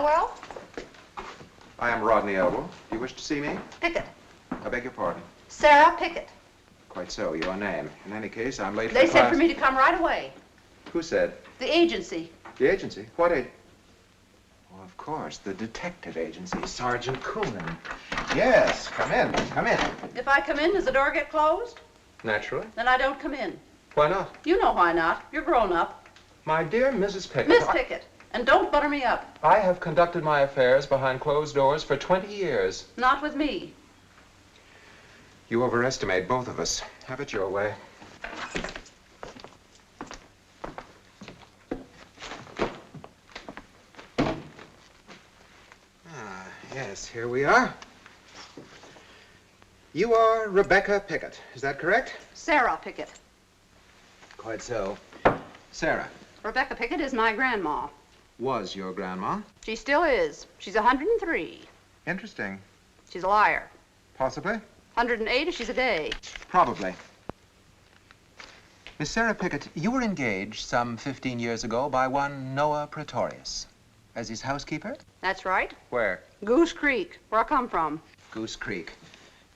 Elwell? I am Rodney Elwell. Do you wish to see me? Pickett. I beg your pardon. Sarah Pickett. Quite so, your name. In any case, I'm late for They class. said for me to come right away. Who said? The agency. The agency? What agency? Well, of course, the detective agency, Sergeant Coonan. Yes, come in, come in. If I come in, does the door get closed? Naturally. Then I don't come in. Why not? You know why not. You're grown up. My dear Mrs. Pickett. Miss Pickett. And don't butter me up. I have conducted my affairs behind closed doors for 20 years. Not with me. You overestimate both of us. Have it your way. Yes, here we are. You are Rebecca Pickett, is that correct? Sarah Pickett. Quite so. Sarah. Rebecca Pickett is my grandma. Was your grandma? She still is. She's 103. Interesting. She's a liar. Possibly? 108 if she's a day. Probably. Miss Sarah Pickett, you were engaged some 15 years ago by one Noah Praetorius as his housekeeper? That's right. Where? Goose Creek, where I come from. Goose Creek.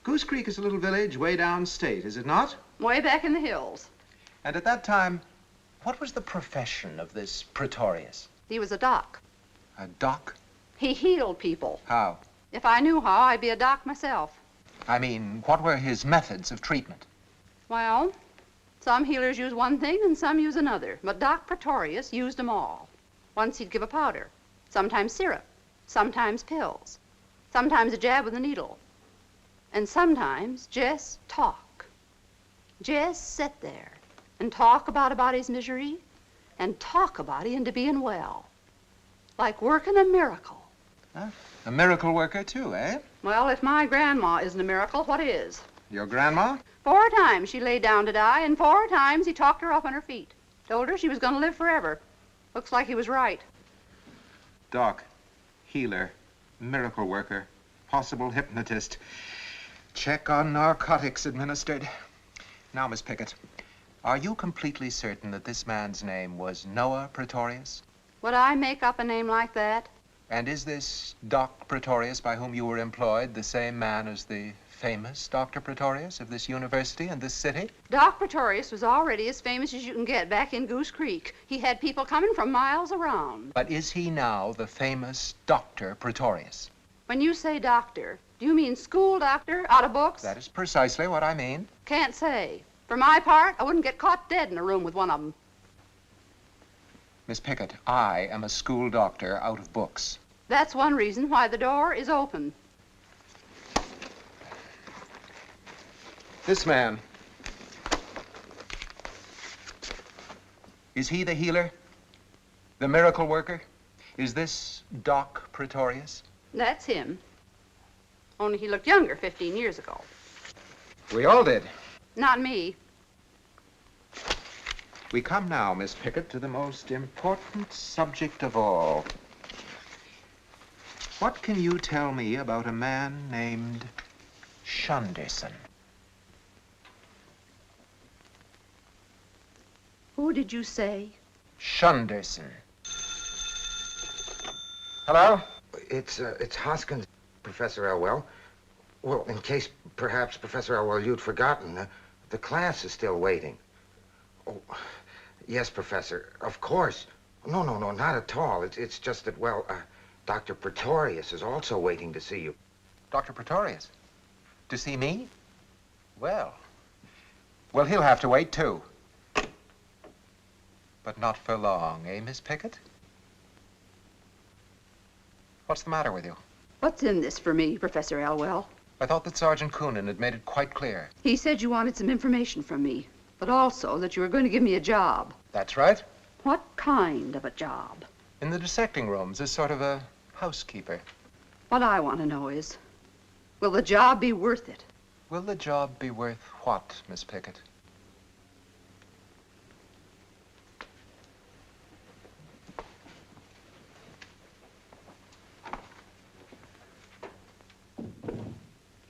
Goose Creek is a little village way downstate, is it not? Way back in the hills. And at that time, what was the profession of this Praetorius? He was a doc. A doc? He healed people. How? If I knew how, I'd be a doc myself. I mean, what were his methods of treatment? Well, some healers use one thing and some use another. But Doc Praetorius used them all. Once he'd give a powder, sometimes syrup, sometimes pills, sometimes a jab with a needle, and sometimes just talk. Just sit there and talk about a body's misery and talk a body into being well. Like working a miracle. Huh? A miracle worker, too, eh? Well, if my grandma isn't a miracle, what is? Your grandma? 4 times she lay down to die, and 4 times he talked her up on her feet. Told her she was going to live forever. Looks like he was right. Doc, healer, miracle worker, possible hypnotist. Check on narcotics administered. Now, Miss Pickett, are you completely certain that this man's name was Noah Praetorius? Would I make up a name like that? And is this Doc Praetorius by whom you were employed the same man as the famous Dr. Praetorius of this university and this city? Doc Praetorius was already as famous as you can get back in Goose Creek. He had people coming from miles around. But is he now the famous Dr. Praetorius? When you say doctor, do you mean school doctor, out of books? That is precisely what I mean. Can't say. For my part, I wouldn't get caught dead in a room with one of them. Miss Pickett, I am a school doctor out of books. That's one reason why the door is open. This man. Is he the healer? The miracle worker? Is this Doc Praetorius? That's him. Only he looked younger 15 years ago. We all did. Not me. We come now, Miss Pickett, to the most important subject of all. What can you tell me about a man named Shunderson? Who did you say? Shunderson. Hello? It's Hoskins, Professor Elwell. Well, in case perhaps, Professor Elwell, you'd forgotten, the class is still waiting. Oh, yes, Professor, of course. No, not at all. It's just that, well, Dr. Praetorius is also waiting to see you. Dr. Praetorius? To see me? Well, he'll have to wait, too. But not for long, eh, Miss Pickett? What's the matter with you? What's in this for me, Professor Elwell? I thought that Sergeant Coonan had made it quite clear. He said you wanted some information from me, but also that you were going to give me a job. That's right. What kind of a job? In the dissecting rooms, as sort of a housekeeper. What I want to know is, will the job be worth it? Will the job be worth what, Miss Pickett?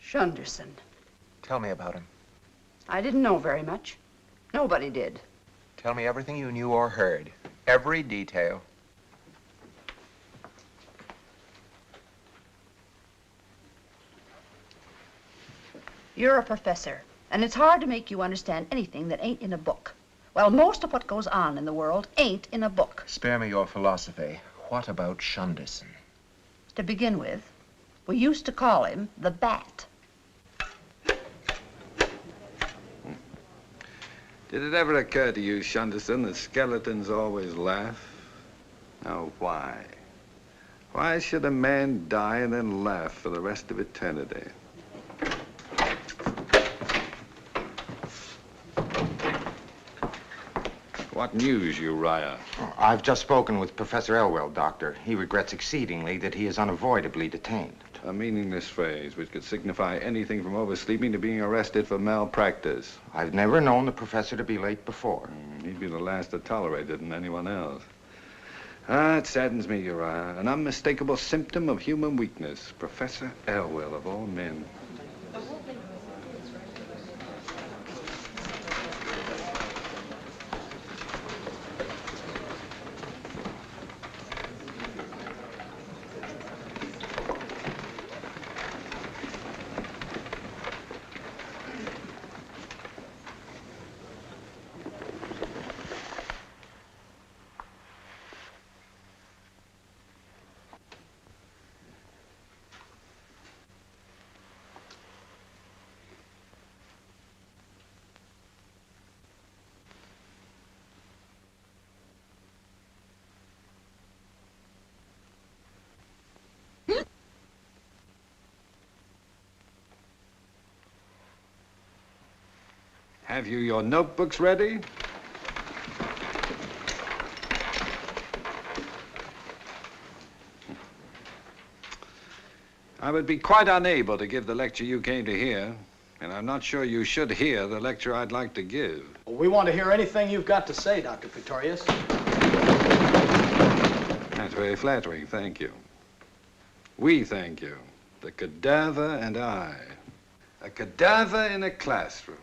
Shunderson. Tell me about him. I didn't know very much. Nobody did. Tell me everything you knew or heard. Every detail. You're a professor, and it's hard to make you understand anything that ain't in a book. Well, most of what goes on in the world ain't in a book. Spare me your philosophy. What about Shunderson? To begin with, we used to call him the Bat. Did it ever occur to you, Shunderson, that skeletons always laugh? Now, why? Why should a man die and then laugh for the rest of eternity? What news, Uriah? Oh, I've just spoken with Professor Elwell, Doctor. He regrets exceedingly that he is unavoidably detained. A meaningless phrase which could signify anything from oversleeping to being arrested for malpractice. I've never known the professor to be late before. He'd be the last to tolerate it than anyone else. Ah, it saddens me, Uriah. An unmistakable symptom of human weakness. Professor Elwell, of all men. Have you your notebooks ready? I would be quite unable to give the lecture you came to hear, and I'm not sure you should hear the lecture I'd like to give. Well, we want to hear anything you've got to say, Dr. Praetorius. That's very flattering, thank you. We thank you. The cadaver and I. A cadaver in a classroom.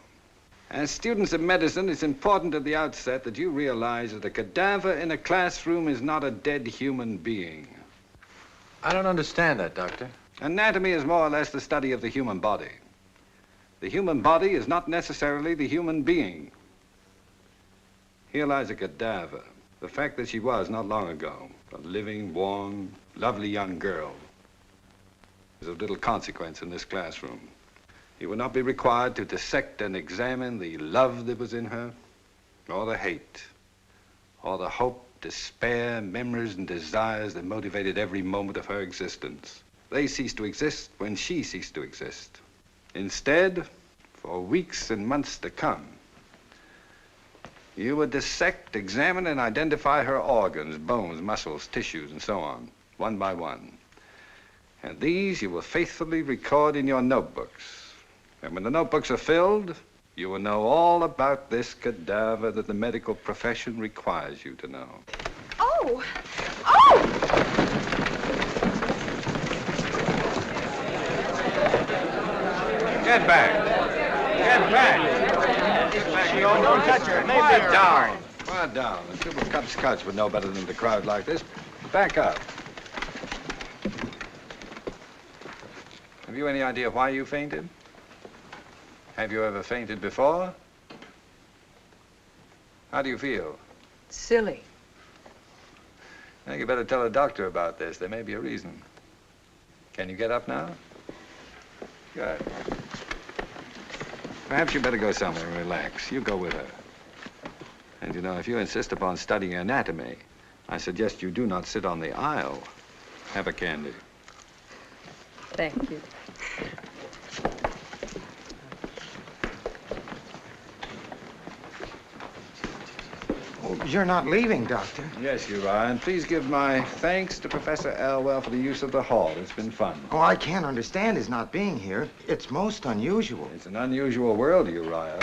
As students of medicine, it's important at the outset that you realize that a cadaver in a classroom is not a dead human being. I don't understand that, Doctor. Anatomy is more or less the study of the human body. The human body is not necessarily the human being. Here lies a cadaver. The fact that she was, not long ago, a living, warm, lovely young girl is of little consequence in this classroom. You will not be required to dissect and examine the love that was in her, or the hate, or the hope, despair, memories, and desires that motivated every moment of her existence. They ceased to exist when she ceased to exist. Instead, for weeks and months to come, you would dissect, examine, and identify her organs, bones, muscles, tissues, and so on, one by one. And these you will faithfully record in your notebooks. And when the notebooks are filled, you will know all about this cadaver that the medical profession requires you to know. Oh! Oh! Get back! Get back! Don't touch her. Quiet down! Quiet down. A tube of Cub Scotch would know better than to crowd like this. Back up. Have you any idea why you fainted? Have you ever fainted before? How do you feel? Silly. I think you better tell a doctor about this. There may be a reason. Can you get up now? Good. Perhaps you better go somewhere and relax. You go with her. And you know, if you insist upon studying anatomy, I suggest you do not sit on the aisle. Have a candy. Thank you. You're not leaving, Doctor. Yes, you are. And please give my thanks to Professor Elwell for the use of the hall. It's been fun. Oh, I can't understand his not being here. It's most unusual. It's an unusual world, Uriah.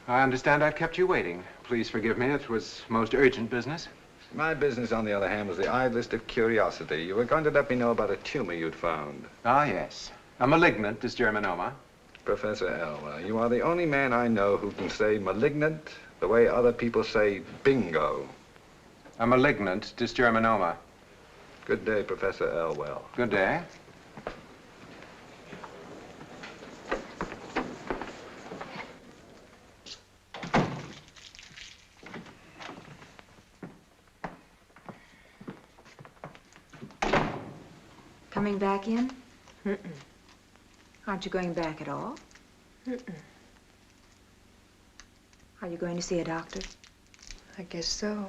I understand I've kept you waiting. Please forgive me. It was most urgent business. My business, on the other hand, was the idlest of curiosity. You were going to let me know about a tumor you'd found. Ah, yes. A malignant dysgerminoma. Professor Elwell, you are the only man I know who can say malignant the way other people say bingo. A malignant dysgerminoma. Good day, Professor Elwell. Good day. coming back in? Aren't you going back at all? Are you going to see a doctor? I guess so.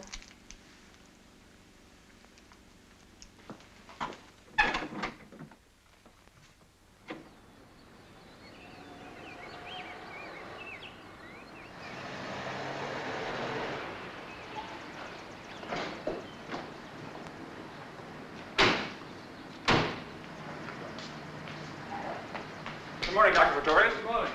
Good morning, Dr. Praetorius. Good morning.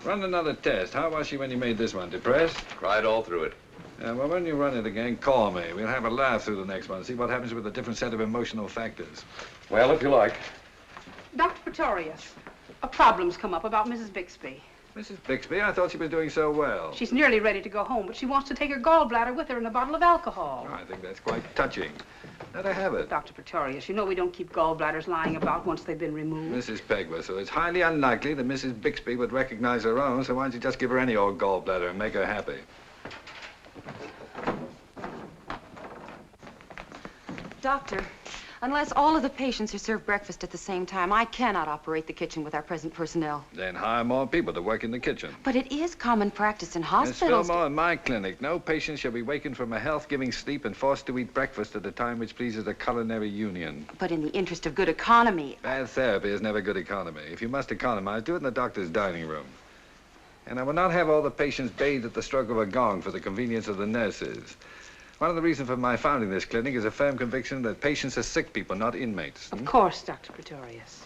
Run another test. How was she when you made this one? Depressed? Cried all through it. Well, when you run it again, call me. We'll have a laugh through the next one, see what happens with a different set of emotional factors. Well, if you like. Dr. Praetorius, a problem's come up about Mrs. Bixby. Mrs. Bixby, I thought she was doing so well. She's nearly ready to go home, but she wants to take her gallbladder with her and a bottle of alcohol. I think that's quite touching. Let her have it. Dr. Praetorius, you know we don't keep gallbladders lying about once they've been removed. Mrs. Pegler, so it's highly unlikely that Mrs. Bixby would recognize her own, so why don't you just give her any old gallbladder and make her happy? Doctor, unless all of the patients are served breakfast at the same time, I cannot operate the kitchen with our present personnel. Then hire more people to work in the kitchen. But it is common practice in There's hospitals. still more in my clinic. No patient shall be wakened from a health-giving sleep and forced to eat breakfast at a time which pleases the culinary union. But in the interest of good economy. Bad therapy is never good economy. If you must economize, do it in the doctor's dining room. And I will not have all the patients bathed at the stroke of a gong for the convenience of the nurses. One of the reasons for my founding this clinic is a firm conviction that patients are sick people, not inmates. Of course, Dr. Praetorius.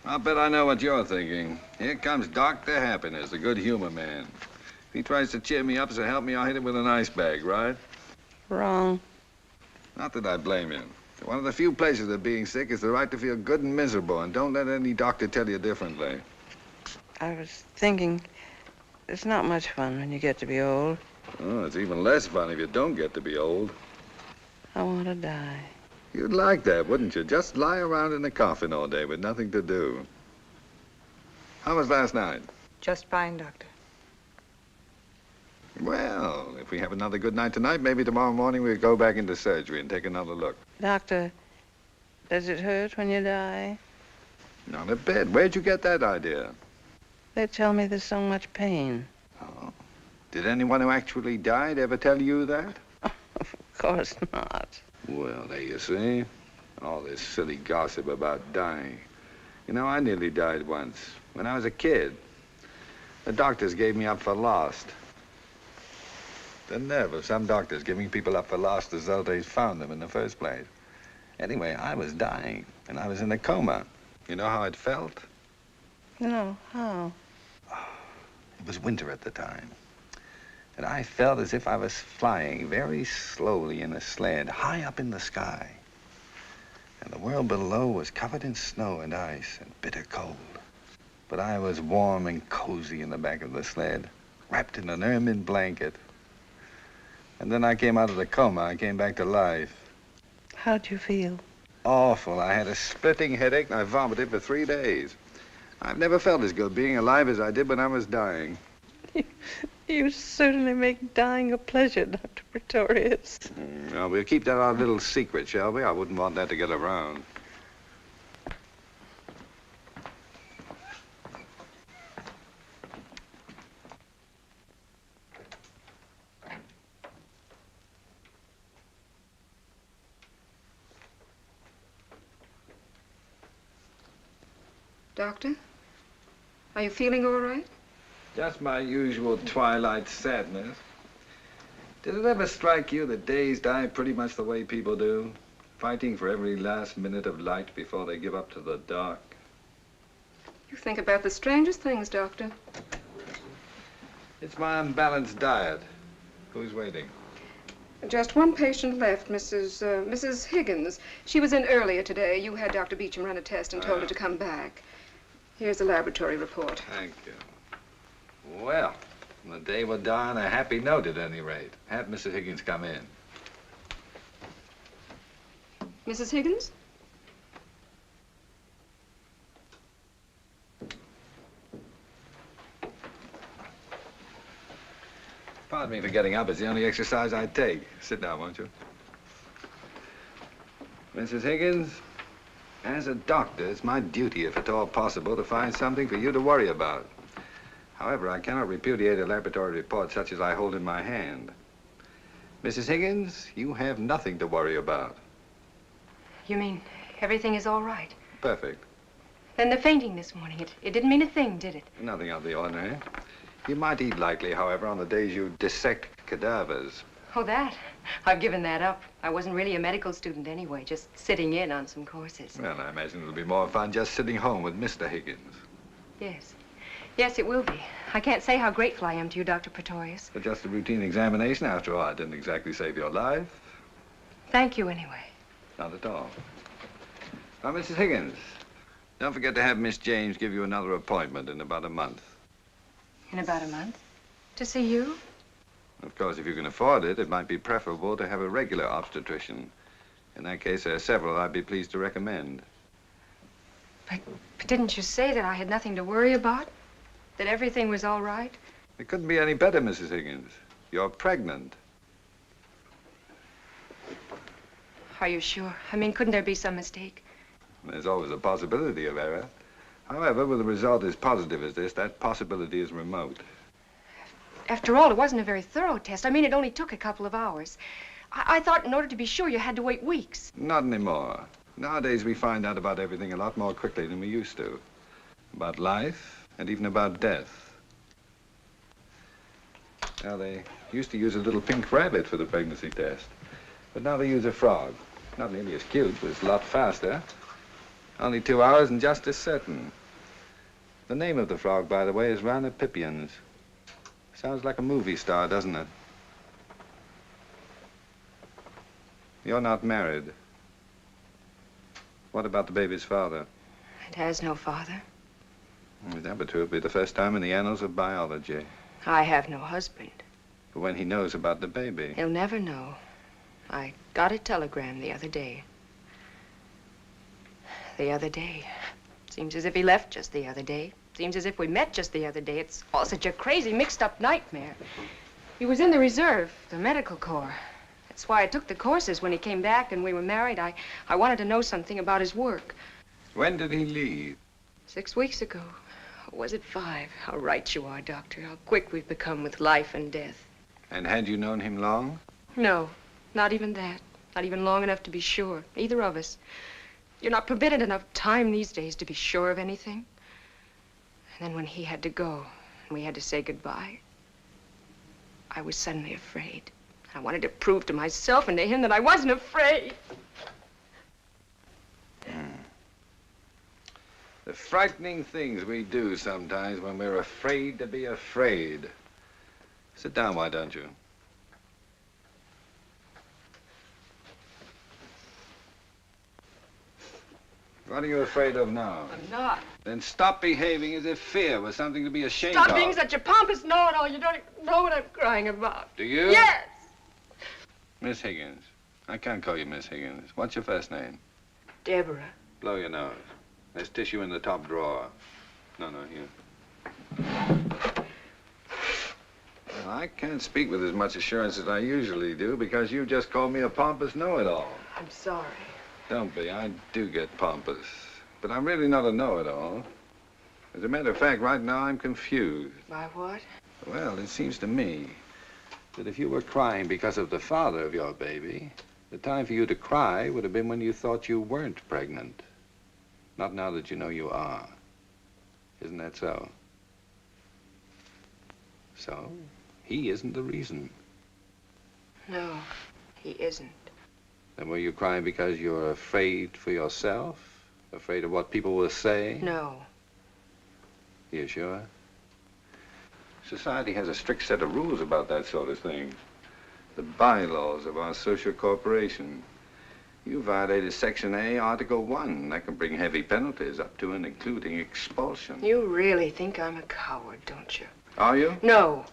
I'll bet I know what you're thinking. Here comes Dr. Happiness, the good humor man. If he tries to cheer me up, so help me, I'll hit him with an ice bag, right? Wrong. Not that I blame you. One of the few pleasures of being sick is the right to feel good and miserable, and don't let any doctor tell you differently. I was thinking, it's not much fun when you get to be old. Oh, it's even less fun if you don't get to be old. I want to die. You'd like that, wouldn't you? Just lie around in a coffin all day with nothing to do. How was last night? Just fine, Doctor. Well, if we have another good night tonight, maybe tomorrow morning we'll go back into surgery and take another look. Doctor, does it hurt when you die? Not a bit. Where'd you get that idea? They tell me there's so much pain. Oh. Did anyone who actually died ever tell you that? Of course not. Well, there you see. All this silly gossip about dying. You know, I nearly died once. When I was a kid. The doctors gave me up for lost. The nerve of some doctors giving people up for lost as though they'd found them in the first place. Anyway, I was dying, and I was in a coma. You know how it felt? No, how? It was winter at the time. And I felt as if I was flying very slowly in a sled high up in the sky. And the world below was covered in snow and ice and bitter cold. But I was warm and cozy in the back of the sled, wrapped in an ermine blanket. And then I came out of the coma. I came back to life. How'd you feel? Awful. I had a splitting headache and I vomited for 3 days. I've never felt as good being alive as I did when I was dying. You certainly make dying a pleasure, Dr. Praetorius. Well, we'll keep that our little secret, shall we? I wouldn't want that to get around. Doctor, are you feeling all right? Just my usual twilight sadness. Did it ever strike you that days die pretty much the way people do? Fighting for every last minute of light before they give up to the dark. You think about the strangest things, Doctor. It's my unbalanced diet. Who's waiting? Just one patient left, Mrs. Higgins. She was in earlier today. You had Dr. Beecham run a test and told her to come back. Here's the laboratory report. Thank you. Well, the day will die on a happy note at any rate. Have Mrs. Higgins come in. Mrs. Higgins? Pardon me for getting up. It's the only exercise I take. Sit down, won't you? Mrs. Higgins, as a doctor, it's my duty, if at all possible, to find something for you to worry about. However, I cannot repudiate a laboratory report such as I hold in my hand. Mrs. Higgins, you have nothing to worry about. You mean everything is all right? Perfect. Then the fainting this morning, it didn't mean a thing, did it? Nothing out of the ordinary. You might eat lightly, however, on the days you dissect cadavers. Oh, that? I've given that up. I wasn't really a medical student anyway, just sitting in on some courses. Well, I imagine it'll be more fun just sitting home with Mr. Higgins. Yes. Yes, it will be. I can't say how grateful I am to you, Dr. Pretorius. But just a routine examination, after all. I didn't exactly save your life. Thank you anyway. Not at all. Now, Mrs. Higgins, don't forget to have Miss James give you another appointment in about a month. In about a month? To see you? Of course, if you can afford it, it might be preferable to have a regular obstetrician. In that case, there are several I'd be pleased to recommend. But didn't you say that I had nothing to worry about? That everything was all right? It couldn't be any better, Mrs. Higgins. You're pregnant. Are you sure? I mean, couldn't there be some mistake? There's always a possibility of error. However, with a result as positive as this, that possibility is remote. After all, it wasn't a very thorough test. I mean, it only took a couple of hours. I thought in order to be sure you had to wait weeks. Not anymore. Nowadays, we find out about everything a lot more quickly than we used to. About life, and even about death. Now, they used to use a little pink rabbit for the pregnancy test. But now they use a frog. Not nearly as cute, but it's a lot faster. Only 2 hours and just as certain. The name of the frog, by the way, is Mankiewicz. Sounds like a movie star, doesn't it? You're not married. What about the baby's father? It has no father. If that were true, it'd be the first time in the annals of biology. I have no husband. But when he knows about the baby. He'll never know. I got a telegram the other day. The other day. Seems as if he left just the other day. Seems as if we met just the other day. It's all such a crazy, mixed-up nightmare. He was in the reserve, the medical corps. That's why I took the courses when he came back and we were married. I wanted to know something about his work. When did he leave? 6 weeks ago. Or was it 5? How right you are, Doctor. How quick we've become with life and death. And had you known him long? No, not even that. Not even long enough to be sure. Either of us. You're not permitted enough time these days to be sure of anything. And then when he had to go, and we had to say goodbye, I was suddenly afraid. I wanted to prove to myself and to him that I wasn't afraid. The frightening things we do sometimes when we're afraid to be afraid. Sit down, why don't you? What are you afraid of now? I'm not. Then stop behaving as if fear was something to be ashamed of. Stop being such a pompous know-it-all. You don't even know what I'm crying about. Do you? Yes! Miss Higgins. I can't call you Miss Higgins. What's your first name? Deborah. Blow your nose. There's tissue in the top drawer. No, here. Well, I can't speak with as much assurance as I usually do because you just called me a pompous know-it-all. I'm sorry. Don't be. I do get pompous. But I'm really not a know-it-all. As a matter of fact, right now I'm confused. By what? Well, it seems to me that if you were crying because of the father of your baby, the time for you to cry would have been when you thought you weren't pregnant. Not now that you know you are. Isn't that so? So, he isn't the reason. No, he isn't. Then were you crying because you're afraid for yourself? Afraid of what people will say? No. You sure? Society has a strict set of rules about that sort of thing. The bylaws of our social corporation. You violated Section A, Article 1. That can bring heavy penalties up to and including expulsion. You really think I'm a coward, don't you? Are you? No.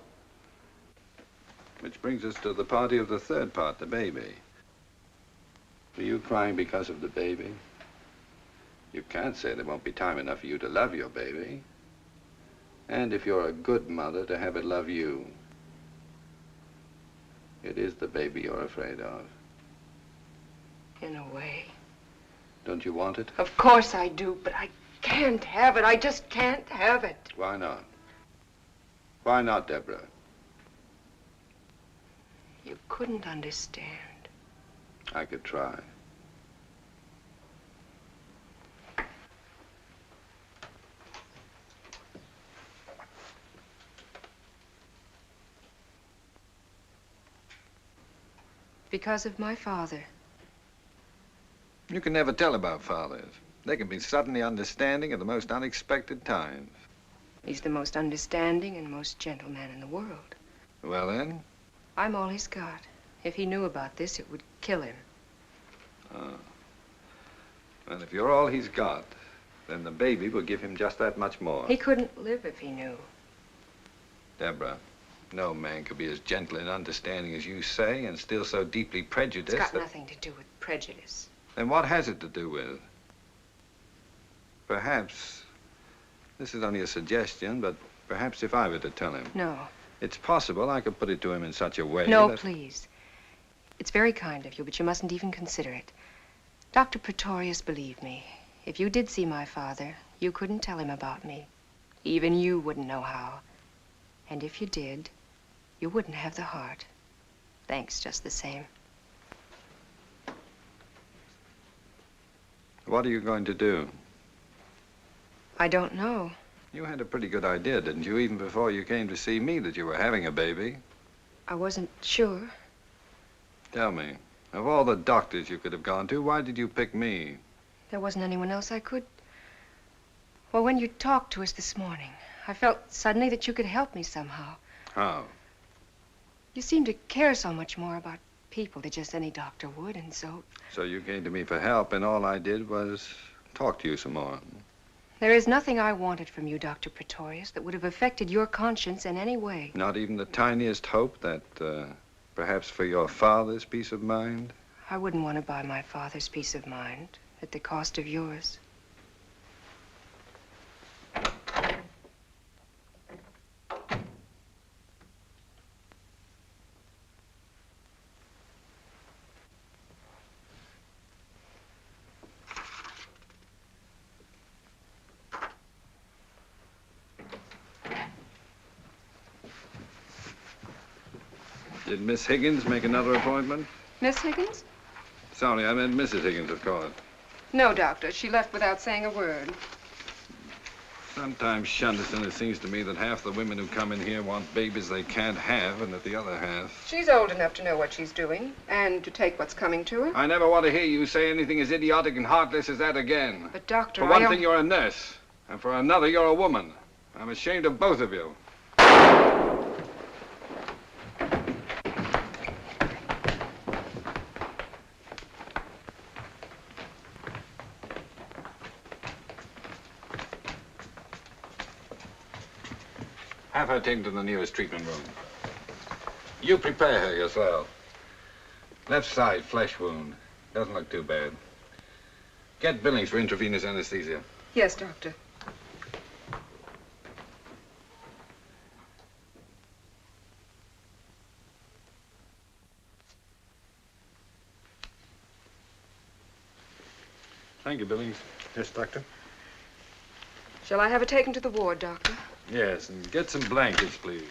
Which brings us to the party of the third part, the baby. Were you crying because of the baby? You can't say there won't be time enough for you to love your baby. And if you're a good mother, to have it love you. It is the baby you're afraid of. In a way. Don't you want it? Of course I do, but I can't have it. I just can't have it. Why not? Why not, Deborah? You couldn't understand. I could try. Because of my father. You can never tell about fathers. They can be suddenly understanding at the most unexpected times. He's the most understanding and most gentle man in the world. Well, then? I'm all he's got. If he knew about this, it would kill him. Oh. Well, if you're all he's got, then the baby will give him just that much more. He couldn't live if he knew. Deborah, no man could be as gentle and understanding as you say and still so deeply prejudiced. It's got nothing to do with prejudice. Then what has it to do with? Perhaps, this is only a suggestion, but perhaps if I were to tell him. No. It's possible I could put it to him in such a way No, that... please. It's very kind of you, but you mustn't even consider it. Dr. Praetorius, believe me, if you did see my father, you couldn't tell him about me. Even you wouldn't know how. And if you did, you wouldn't have the heart. Thanks just the same. What are you going to do? I don't know. You had a pretty good idea, didn't you, even before you came to see me, that you were having a baby? I wasn't sure. Tell me, of all the doctors you could have gone to, why did you pick me? There wasn't anyone else I could. Well, when you talked to us this morning, I felt suddenly that you could help me somehow. How? You seem to care so much more about people than just any doctor would, and so... So you came to me for help, and all I did was talk to you some more. There is nothing I wanted from you, Dr. Praetorius, that would have affected your conscience in any way. Not even the tiniest hope that, perhaps for your father's peace of mind? I wouldn't want to buy my father's peace of mind at the cost of yours. Did Miss Higgins make another appointment? Miss Higgins? Sorry, I meant Mrs. Higgins, of course. No, Doctor. She left without saying a word. Sometimes, Shunderson, it seems to me that half the women who come in here want babies they can't have, and that the other half... She's old enough to know what she's doing, and to take what's coming to her. I never want to hear you say anything as idiotic and heartless as that again. But, Doctor, For one thing, you're a nurse, and for another, you're a woman. I'm ashamed of both of you. Have her taken to the nearest treatment room. You prepare her yourself. Left side, flesh wound. Doesn't look too bad. Get Billings for intravenous anesthesia. Yes, Doctor. Thank you, Billings. Yes, Doctor. Shall I have her taken to the ward, Doctor? Yes, and get some blankets, please.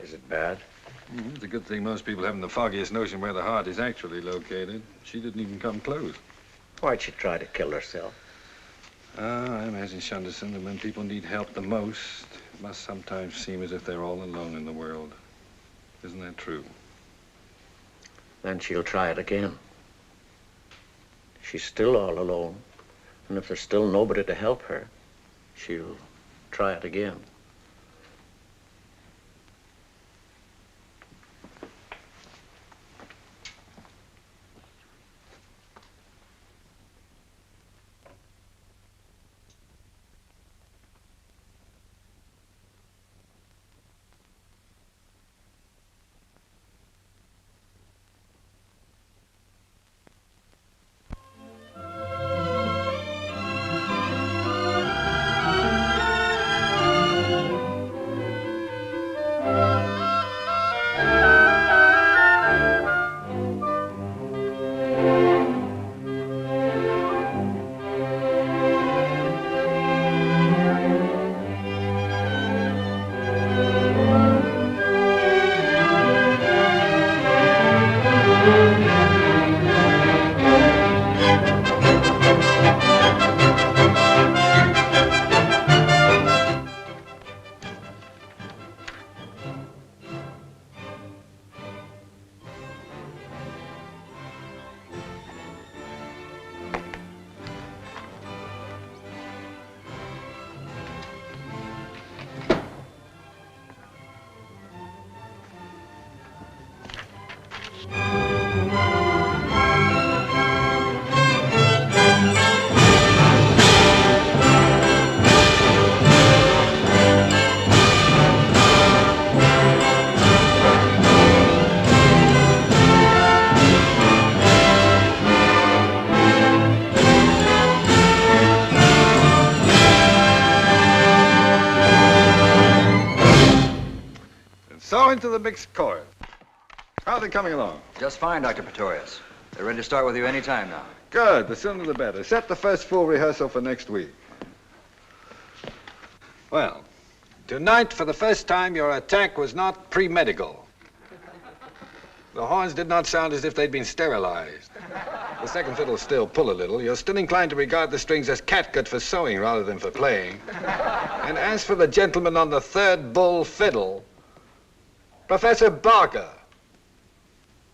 Is it bad? It's a good thing most people haven't the foggiest notion where the heart is actually located. She didn't even come close. Why'd she try to kill herself? I imagine, Shunderson, that when people need help the most, it must sometimes seem as if they're all alone in the world. Isn't that true? Then she'll try it again. She's still all alone. And if there's still nobody to help her, she'll try it again. the mixed chorus. How are they coming along? Just fine, Dr. Praetorius. They're ready to start with you any time now. Good. The sooner the better. Set the first full rehearsal for next week. Well, tonight, for the first time, your attack was not pre-medical. The horns did not sound as if they'd been sterilized. The second fiddle still pull a little. You're still inclined to regard the strings as catgut for sewing rather than for playing. And as for the gentleman on the third bull fiddle, Professor Barker.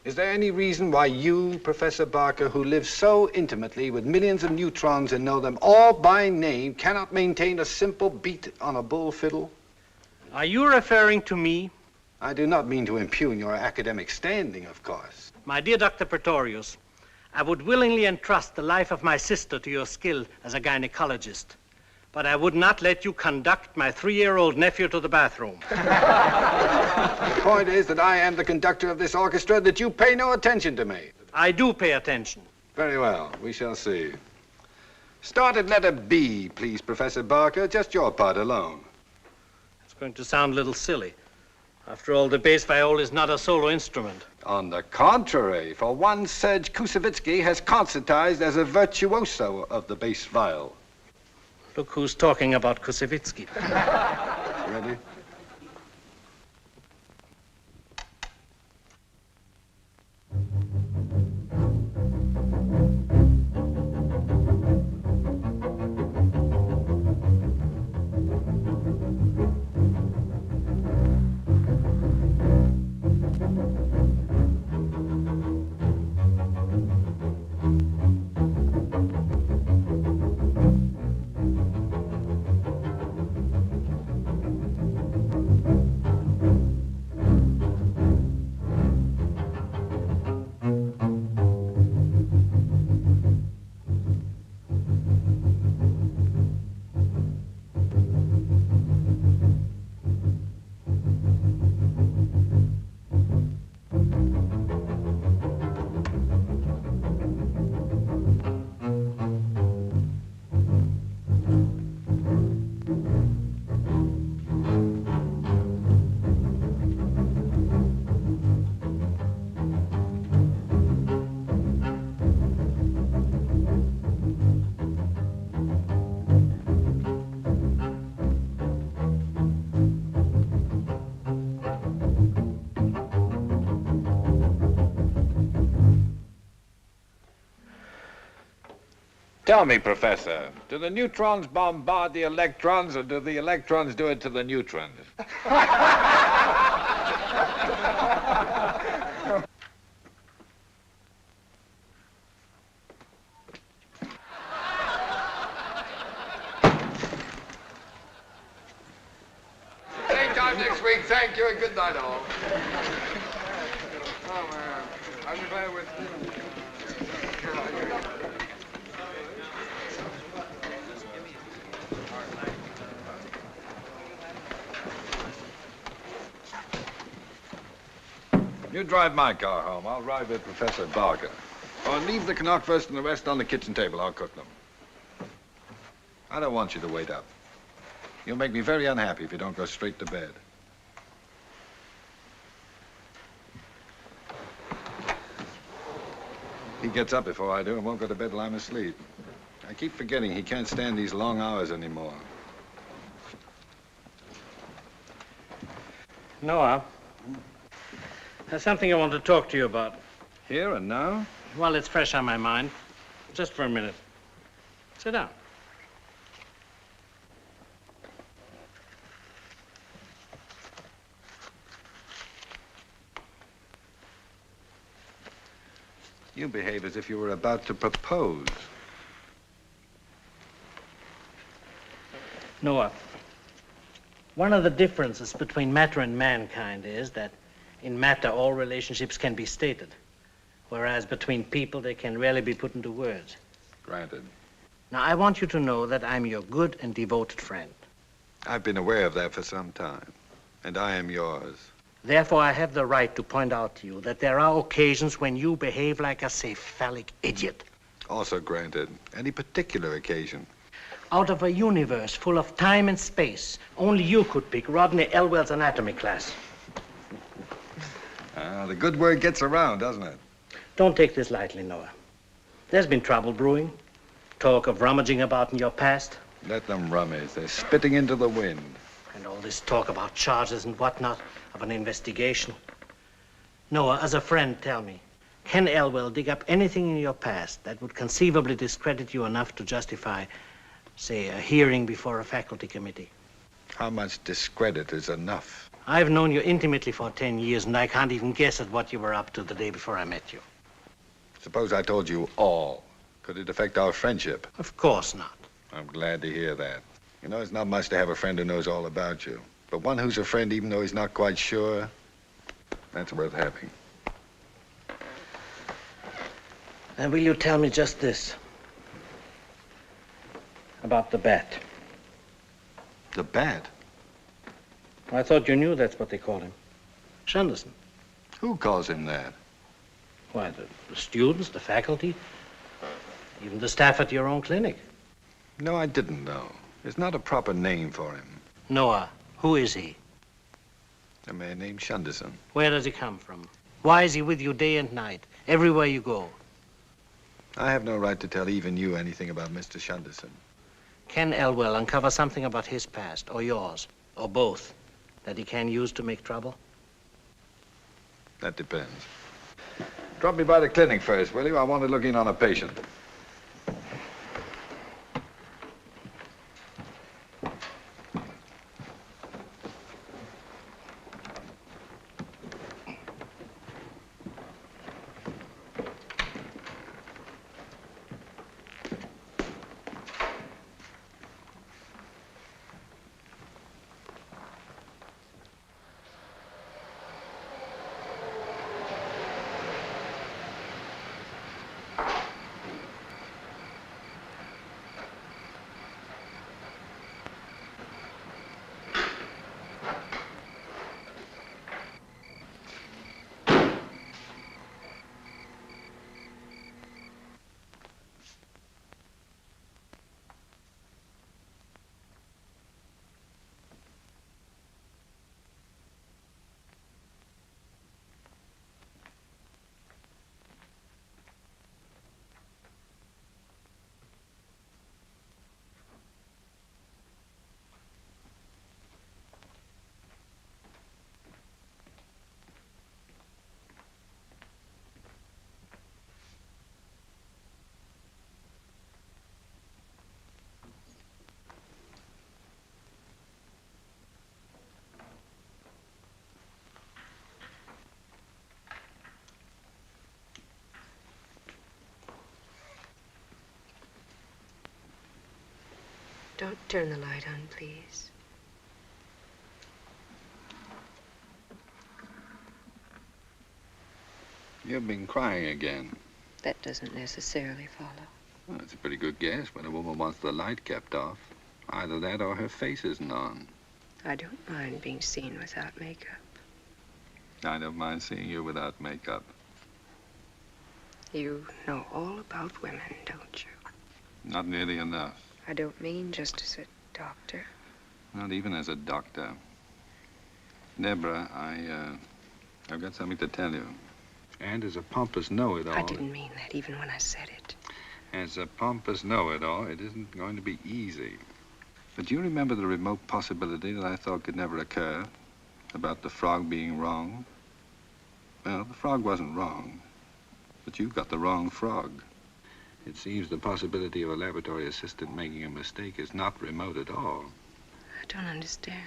Is there any reason why you, Professor Barker, who live so intimately with millions of neutrons and know them all by name, cannot maintain a simple beat on a bull fiddle? Are you referring to me? I do not mean to impugn your academic standing, of course. My dear Dr. Praetorius, I would willingly entrust the life of my sister to your skill as a gynecologist, but I would not let you conduct my 3-year-old nephew to the bathroom. The point is that I am the conductor of this orchestra, that you pay no attention to me. I do pay attention. Very well. We shall see. Start at letter B, please, Professor Barker. Just your part alone. It's going to sound a little silly. After all, the bass viol is not a solo instrument. On the contrary, for one, Serge Koussevitzky has concertized as a virtuoso of the bass viol. Look who's talking about Koussevitzky. Ready? Tell me, Professor, do the neutrons bombard the electrons, or do the electrons do it to the neutrons? Same time next week. Thank you and good night, all. Oh, man. I'm glad with you. You drive my car home. I'll ride with Professor Barker. Or leave the Canuck first and the rest on the kitchen table. I'll cook them. I don't want you to wait up. You'll make me very unhappy if you don't go straight to bed. He gets up before I do and won't go to bed till I'm asleep. I keep forgetting he can't stand these long hours anymore. Noah, there's something I want to talk to you about. Here and now? Well, it's fresh on my mind. Just for a minute. Sit down. You behave as if you were about to propose. Noah, one of the differences between matter and mankind is that in matter, all relationships can be stated, whereas between people, they can rarely be put into words. Granted. Now, I want you to know that I'm your good and devoted friend. I've been aware of that for some time, and I am yours. Therefore, I have the right to point out to you that there are occasions when you behave like a cephalic idiot. Also granted. Any particular occasion? Out of a universe full of time and space, only you could pick Rodney Elwell's anatomy class. The good word gets around, doesn't it? Don't take this lightly, Noah. There's been trouble brewing. Talk of rummaging about in your past. Let them rummage. They're spitting into the wind. And all this talk about charges and whatnot, of an investigation. Noah, as a friend, tell me, can Elwell dig up anything in your past that would conceivably discredit you enough to justify, say, a hearing before a faculty committee? How much discredit is enough? I've known you intimately for 10 years, and I can't even guess at what you were up to the day before I met you. Suppose I told you all. Could it affect our friendship? Of course not. I'm glad to hear that. You know, it's not much to have a friend who knows all about you. But one who's a friend even though he's not quite sure, that's worth having. And will you tell me just this? About the bat. The bat? I thought you knew that's what they call him. Shunderson. Who calls him that? Why, the students, the faculty, even the staff at your own clinic. No, I didn't know. There's not a proper name for him. Noah, who is he? A man named Shunderson. Where does he come from? Why is he with you day and night, everywhere you go? I have no right to tell even you anything about Mr. Shunderson. Can Elwell uncover something about his past, or yours, or both, that he can use to make trouble? That depends. Drop me by the clinic first, will you? I want to look in on a patient. Don't turn the light on, please. You've been crying again. That doesn't necessarily follow. Well, it's a pretty good guess when a woman wants the light kept off. Either that or her face isn't on. I don't mind being seen without makeup. I don't mind seeing you without makeup. You know all about women, don't you? Not nearly enough. I don't mean just as a doctor. Not even as a doctor. Deborah, I've got something to tell you. And as a pompous know-it-all... I didn't mean that even when I said it. As a pompous know-it-all, it isn't going to be easy. But you remember the remote possibility that I thought could never occur about the frog being wrong? Well, the frog wasn't wrong, but you got the wrong frog. It seems the possibility of a laboratory assistant making a mistake is not remote at all. I don't understand.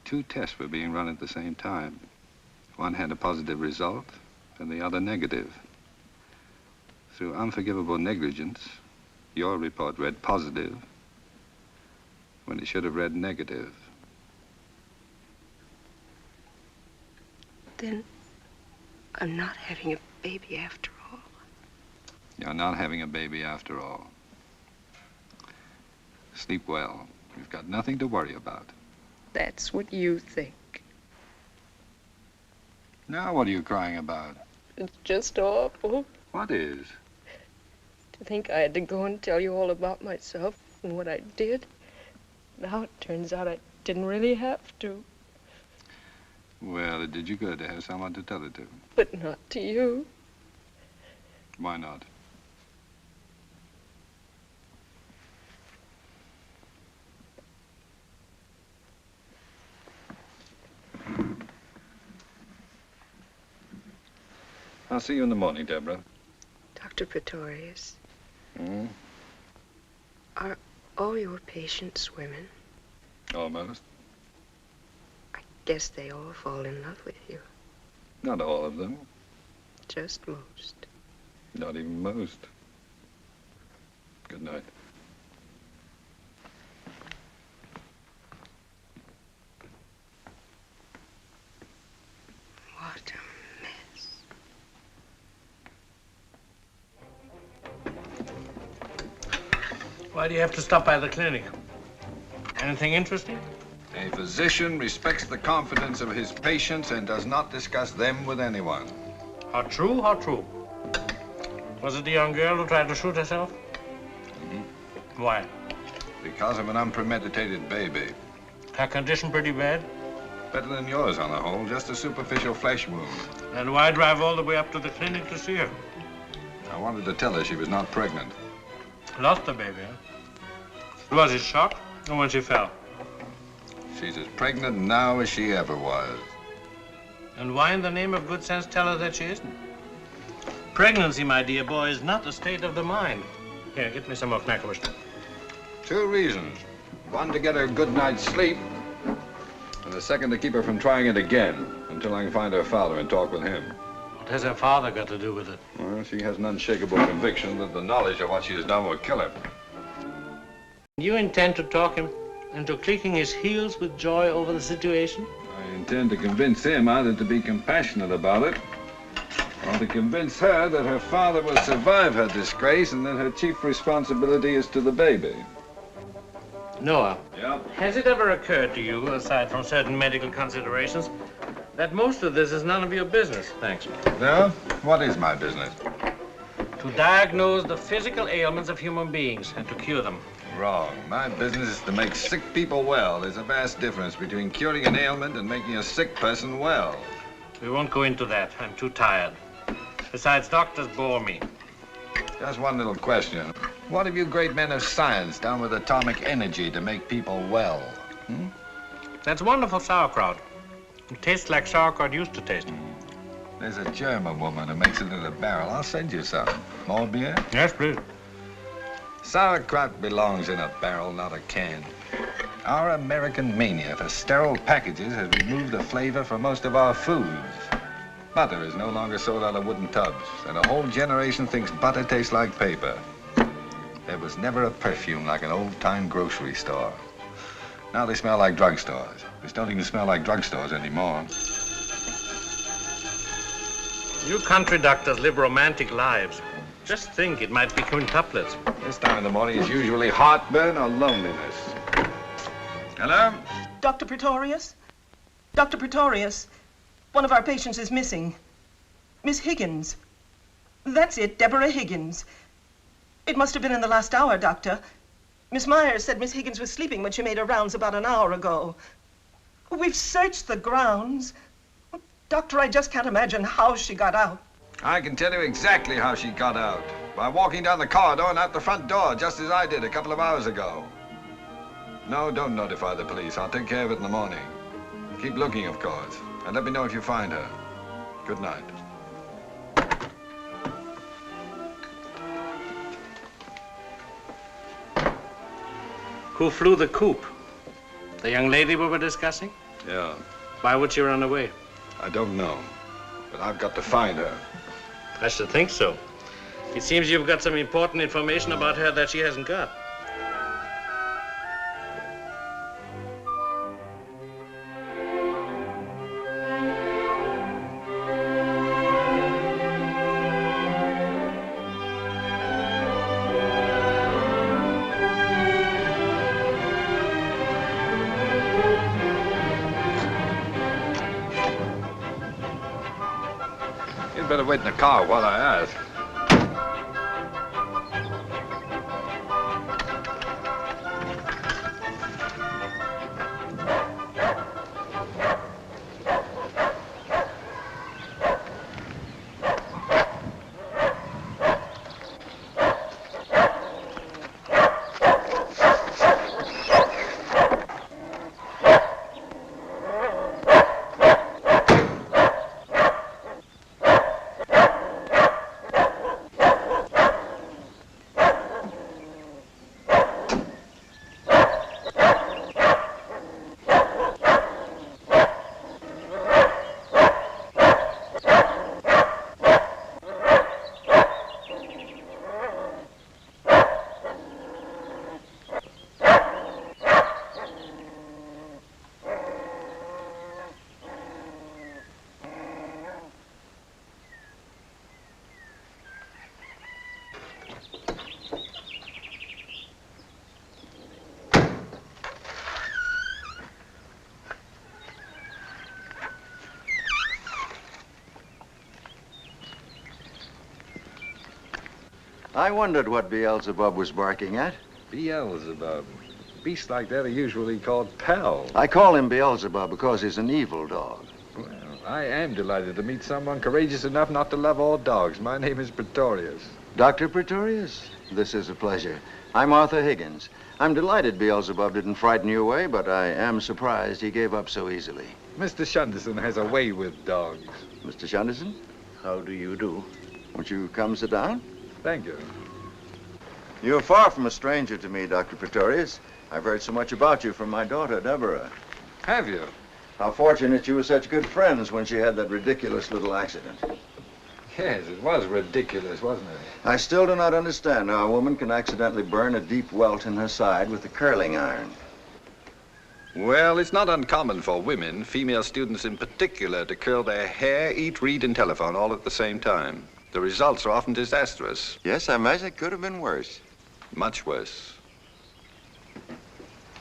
2 tests were being run at the same time. One had a positive result, and the other negative. Through unforgivable negligence, your report read positive when it should have read negative. Then I'm not having a baby after all. You're not having a baby after all. Sleep well. You've got nothing to worry about. That's what you think. Now what are you crying about? It's just awful. What is? To think I had to go and tell you all about myself and what I did. Now it turns out I didn't really have to. Well, it did you good to have someone to tell it to. But not to you. Why not? I'll see you in the morning, Deborah. Dr. Praetorius, Hmm? are all your patients women? Almost. Guess they all fall in love with you. Not all of them. Just most. Not even most. Good night. What a mess. Why do you have to stop by the clinic? Anything interesting? A physician respects the confidence of his patients and does not discuss them with anyone. How true, how true. Was it the young girl who tried to shoot herself? Mm-hmm. Why? Because of an unpremeditated baby. Her condition pretty bad? Better than yours on the whole, just a superficial flesh wound. Then why drive all the way up to the clinic to see her? I wanted to tell her she was not pregnant. Lost the baby, huh? Was it shock or when she fell? She's as pregnant now as she ever was. And why in the name of good sense tell her that she isn't? Pregnancy, my dear boy, is not a state of the mind. Here, get me some more Mankiewicz. 2 reasons. One, to get her a good night's sleep. And the second, to keep her from trying it again until I can find her father and talk with him. What has her father got to do with it? Well, she has an unshakable conviction that the knowledge of what she has done will kill her. You intend to talk him into clicking his heels with joy over the situation? I intend to convince him either to be compassionate about it or to convince her that her father will survive her disgrace and that her chief responsibility is to the baby. Noah. Yeah? Has it ever occurred to you, aside from certain medical considerations, that most of this is none of your business? Thanks. No? What is my business? To diagnose the physical ailments of human beings and to cure them. Wrong. My business is to make sick people well. There's a vast difference between curing an ailment and making a sick person well. We won't go into that. I'm too tired. Besides, doctors bore me. Just one little question. What have you great men of science done with atomic energy to make people well? Hmm? That's wonderful sauerkraut. It tastes like sauerkraut used to taste. There's a German woman who makes it in a barrel. I'll send you some. More beer? Yes, please. Sauerkraut belongs in a barrel, not a can. Our American mania for sterile packages has removed the flavor from most of our foods. Butter is no longer sold out of wooden tubs, and a whole generation thinks butter tastes like paper. There was never a perfume like an old-time grocery store. Now they smell like drugstores, which don't even smell like drugstores anymore. You country doctors live romantic lives. Just think, it might be quintuplets. This time in the morning is usually heartburn or loneliness. Hello? Dr. Praetorius? Dr. Praetorius, one of our patients is missing. Miss Higgins. That's it, Deborah Higgins. It must have been in the last hour, Doctor. Miss Myers said Miss Higgins was sleeping when she made her rounds about an hour ago. We've searched the grounds. Doctor, I just can't imagine how she got out. I can tell you exactly how she got out. By walking down the corridor and out the front door, just as I did a couple of hours ago. No, don't notify the police. I'll take care of it in the morning. Keep looking, of course. And let me know if you find her. Good night. Who flew the coop? The young lady we were discussing? Yeah. Why would she run away? I don't know. But I've got to find her. I should think so. It seems you've got some important information about her that she hasn't got. You'd better wait in the car while I ask. I wondered what Beelzebub was barking at. Beelzebub. Beasts like that are usually called pals. I call him Beelzebub because he's an evil dog. Well, I am delighted to meet someone courageous enough not to love all dogs. My name is Praetorius. Dr. Praetorius, this is a pleasure. I'm Arthur Higgins. I'm delighted Beelzebub didn't frighten you away, but I am surprised he gave up so easily. Mr. Shunderson has a way with dogs. Mr. Shunderson? How do you do? Won't you come sit down? Thank you. You're far from a stranger to me, Dr. Praetorius. I've heard so much about you from my daughter, Deborah. Have you? How fortunate you were such good friends when she had that ridiculous little accident. Yes, it was ridiculous, wasn't it? I still do not understand how a woman can accidentally burn a deep welt in her side with a curling iron. Well, it's not uncommon for women, female students in particular, to curl their hair, eat, read, and telephone all at the same time. The results are often disastrous. Yes, I imagine it could have been worse. Much worse.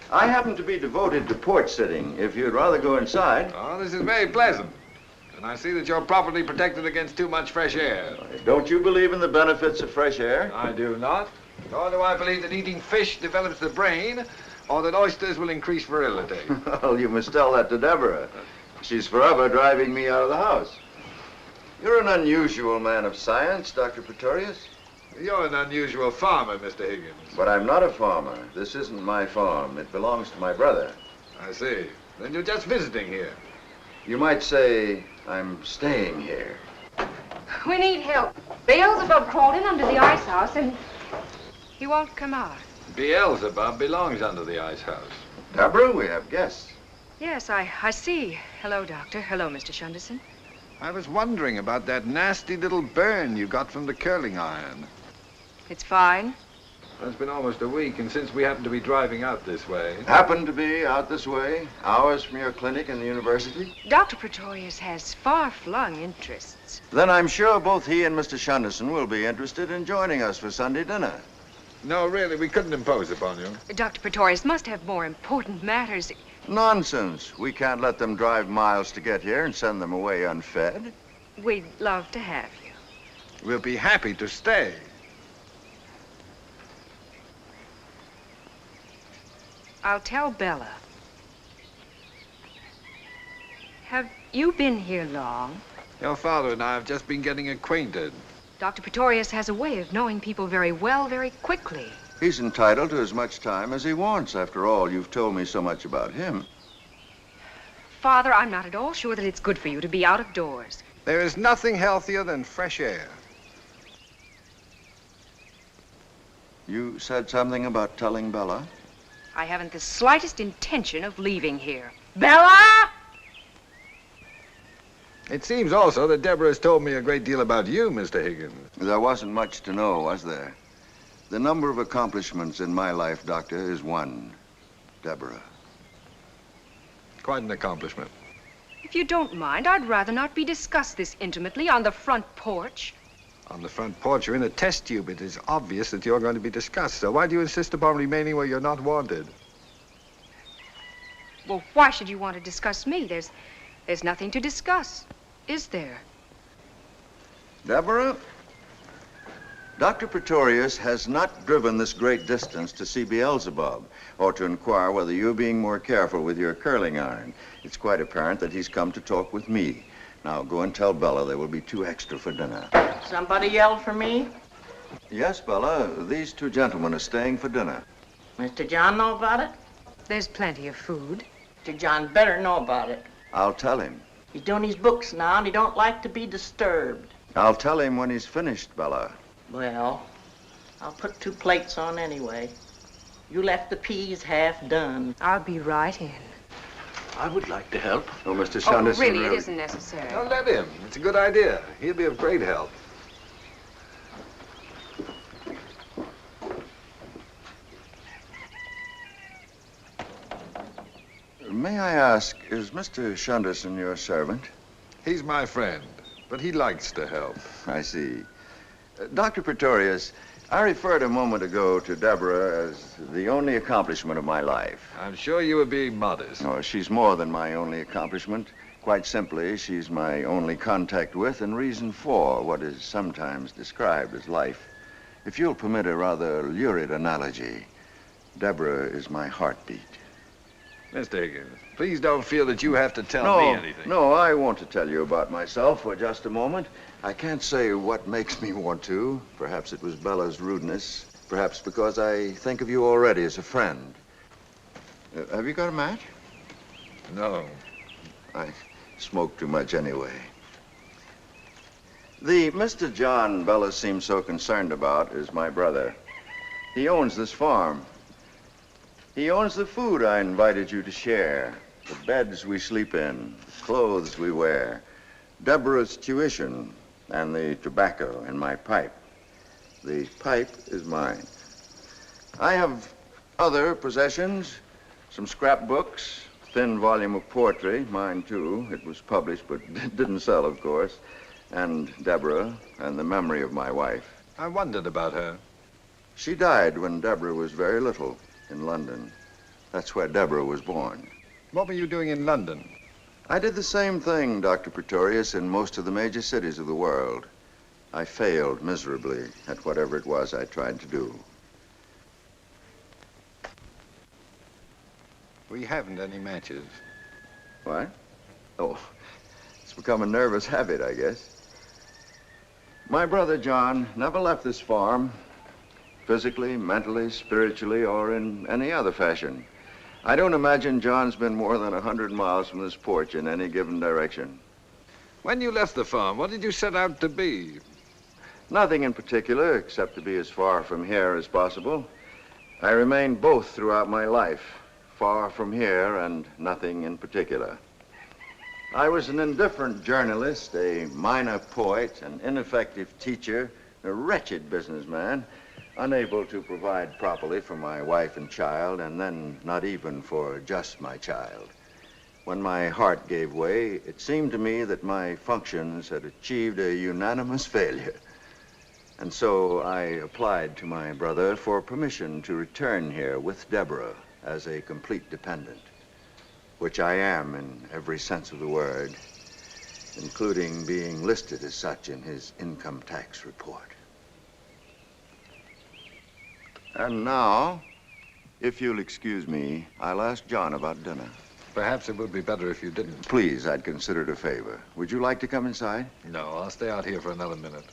I happen to be devoted to porch sitting. If you'd rather go inside. Oh, this is very pleasant. And I see that you're properly protected against too much fresh air. Don't you believe in the benefits of fresh air? I do not. Nor do I believe that eating fish develops the brain, or that oysters will increase virility. Well, you must tell that to Deborah. She's forever driving me out of the house. You're an unusual man of science, Dr. Praetorius. You're an unusual farmer, Mr. Higgins. But I'm not a farmer. This isn't my farm. It belongs to my brother. I see. Then you're just visiting here. You might say I'm staying here. We need help. Beelzebub crawled in under the ice house and he won't come out. Beelzebub belongs under the ice house. Deborah, we have guests. Yes, I see. Hello, Doctor. Hello, Mr. Shunderson. I was wondering about that nasty little burn you got from the curling iron. It's fine. It's been almost a week, and since we happen to be driving out this way... Happen to be out this way, hours from your clinic in the university? Dr. Praetorius has far-flung interests. Then I'm sure both he and Mr. Shunderson will be interested in joining us for Sunday dinner. No, really, we couldn't impose upon you. Dr. Praetorius must have more important matters. Nonsense. We can't let them drive miles to get here and send them away unfed. We'd love to have you. We'll be happy to stay. I'll tell Bella. Have you been here long? Your father and I have just been getting acquainted. Dr. Praetorius has a way of knowing people very well, very quickly. He's entitled to as much time as he wants. After all, you've told me so much about him. Father, I'm not at all sure that it's good for you to be out of doors. There is nothing healthier than fresh air. You said something about telling Bella? I haven't the slightest intention of leaving here. Bella! It seems also that Deborah has told me a great deal about you, Mr. Higgins. There wasn't much to know, was there? The number of accomplishments in my life, Doctor, is one. Deborah. Quite an accomplishment. If you don't mind, I'd rather not be discussed this intimately on the front porch. On the front porch, you're in a test tube. It is obvious that you're going to be discussed. So why do you insist upon remaining where you're not wanted? Well, why should you want to discuss me? There's nothing to discuss, is there? Deborah, Dr. Praetorius has not driven this great distance to see Beelzebub or to inquire whether you're being more careful with your curling iron. It's quite apparent that he's come to talk with me. Now, go and tell Bella there will be 2 extra for dinner. Somebody yelled for me? Yes, Bella. These 2 gentlemen are staying for dinner. Mr. John know about it? There's plenty of food. Mr. John better know about it. I'll tell him. He's doing his books now, and he don't like to be disturbed. I'll tell him when he's finished, Bella. Well, I'll put 2 plates on anyway. You left the peas half done. I'll be right in. I would like to help. Oh, Mr. Shunderson. Really, it isn't necessary. Don't let him. It's a good idea. He'll be of great help. May I ask, is Mr. Shunderson your servant? He's my friend, but he likes to help. I see. Dr. Praetorius, I referred a moment ago to Deborah as the only accomplishment of my life. I'm sure you were being modest. No, she's more than my only accomplishment. Quite simply, she's my only contact with and reason for what is sometimes described as life. If you'll permit a rather lurid analogy, Deborah is my heartbeat. Mr. Higgins, please don't feel that you have to tell me anything. No, I want to tell you about myself for just a moment. I can't say what makes me want to. Perhaps it was Bella's rudeness. Perhaps because I think of you already as a friend. Have you got a match? No. I smoke too much anyway. The Mr. John Bella seems so concerned about is my brother. He owns this farm. He owns the food I invited you to share, the beds we sleep in, the clothes we wear, Deborah's tuition, and the tobacco in my pipe. The pipe is mine. I have other possessions, some scrapbooks, a thin volume of poetry, mine too. It was published, but it didn't sell, of course. And Deborah, and the memory of my wife. I wondered about her. She died when Deborah was very little. In London. That's where Deborah was born. What were you doing in London? I did the same thing, Dr. Praetorius, in most of the major cities of the world. I failed miserably at whatever it was I tried to do. We haven't any matches. What? Oh, it's become a nervous habit, I guess. My brother John never left this farm. Physically, mentally, spiritually, or in any other fashion. I don't imagine John's been more than 100 miles from this porch in any given direction. When you left the farm, what did you set out to be? Nothing in particular, except to be as far from here as possible. I remained both throughout my life, far from here and nothing in particular. I was an indifferent journalist, a minor poet, an ineffective teacher, a wretched businessman, unable to provide properly for my wife and child, and then not even for just my child. When my heart gave way, it seemed to me that my functions had achieved a unanimous failure. And so I applied to my brother for permission to return here with Deborah as a complete dependent, which I am in every sense of the word, including being listed as such in his income tax report. And now, if you'll excuse me, I'll ask John about dinner. Perhaps it would be better if you didn't. Please, I'd consider it a favor. Would you like to come inside? No, I'll stay out here for another minute.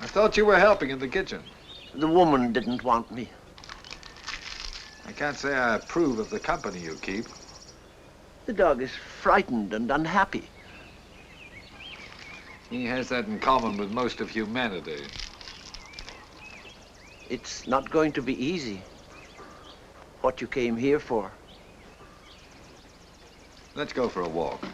I thought you were helping in the kitchen. The woman didn't want me. I can't say I approve of the company you keep. The dog is frightened and unhappy. He has that in common with most of humanity. It's not going to be easy. What you came here for. Let's go for a walk.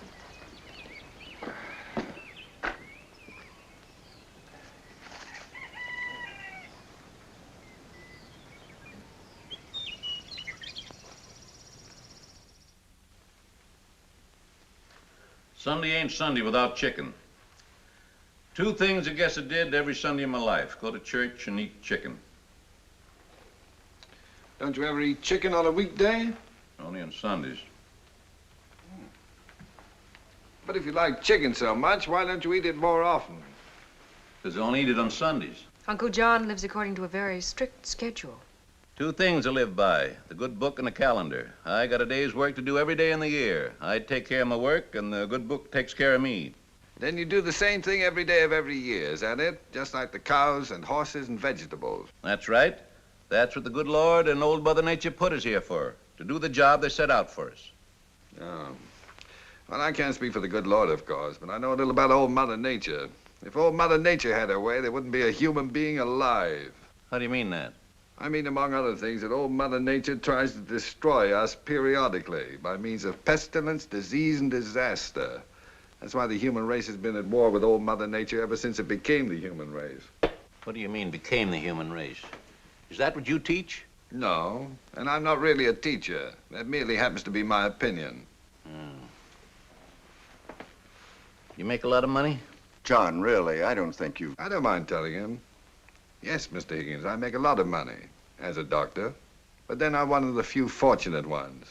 Sunday ain't Sunday without chicken. Two things I guess I did every Sunday in my life. Go to church and eat chicken. Don't you ever eat chicken on a weekday? Only on Sundays. But if you like chicken so much, why don't you eat it more often? Because I only eat it on Sundays. Uncle John lives according to a very strict schedule. Two things I live by, the good book and the calendar. I got a day's work to do every day in the year. I take care of my work, and the good book takes care of me. Then you do the same thing every day of every year, is that it? Just like the cows and horses and vegetables. That's right. That's what the good Lord and old Mother Nature put us here for, to do the job they set out for us. Oh. Well, I can't speak for the good Lord, of course, but I know a little about old Mother Nature. If old Mother Nature had her way, there wouldn't be a human being alive. How do you mean that? I mean, among other things, that old Mother Nature tries to destroy us periodically by means of pestilence, disease, and disaster. That's why the human race has been at war with old Mother Nature ever since it became the human race. What do you mean, became the human race? Is that what you teach? No, and I'm not really a teacher. That merely happens to be my opinion. You make a lot of money? John, really, I don't think you... I don't mind telling him. Yes, Mr. Higgins, I make a lot of money as a doctor. But then I'm one of the few fortunate ones.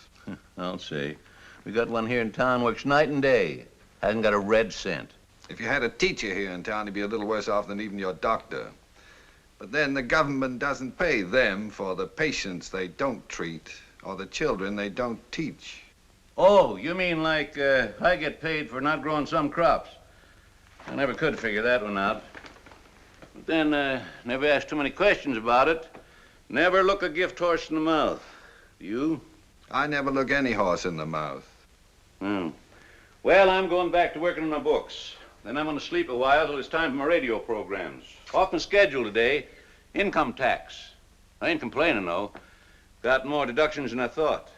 I'll say. We got one here in town, works night and day. Hasn't got a red cent. If you had a teacher here in town, he'd be a little worse off than even your doctor. But then the government doesn't pay them for the patients they don't treat or the children they don't teach. Oh, you mean like I get paid for not growing some crops? I never could figure that one out. But then, never ask too many questions about it. Never look a gift horse in the mouth. You? I never look any horse in the mouth. Well, I'm going back to working on my books. Then I'm going to sleep a while till it's time for my radio programs. Off my schedule today, income tax. I ain't complaining, though. Got more deductions than I thought.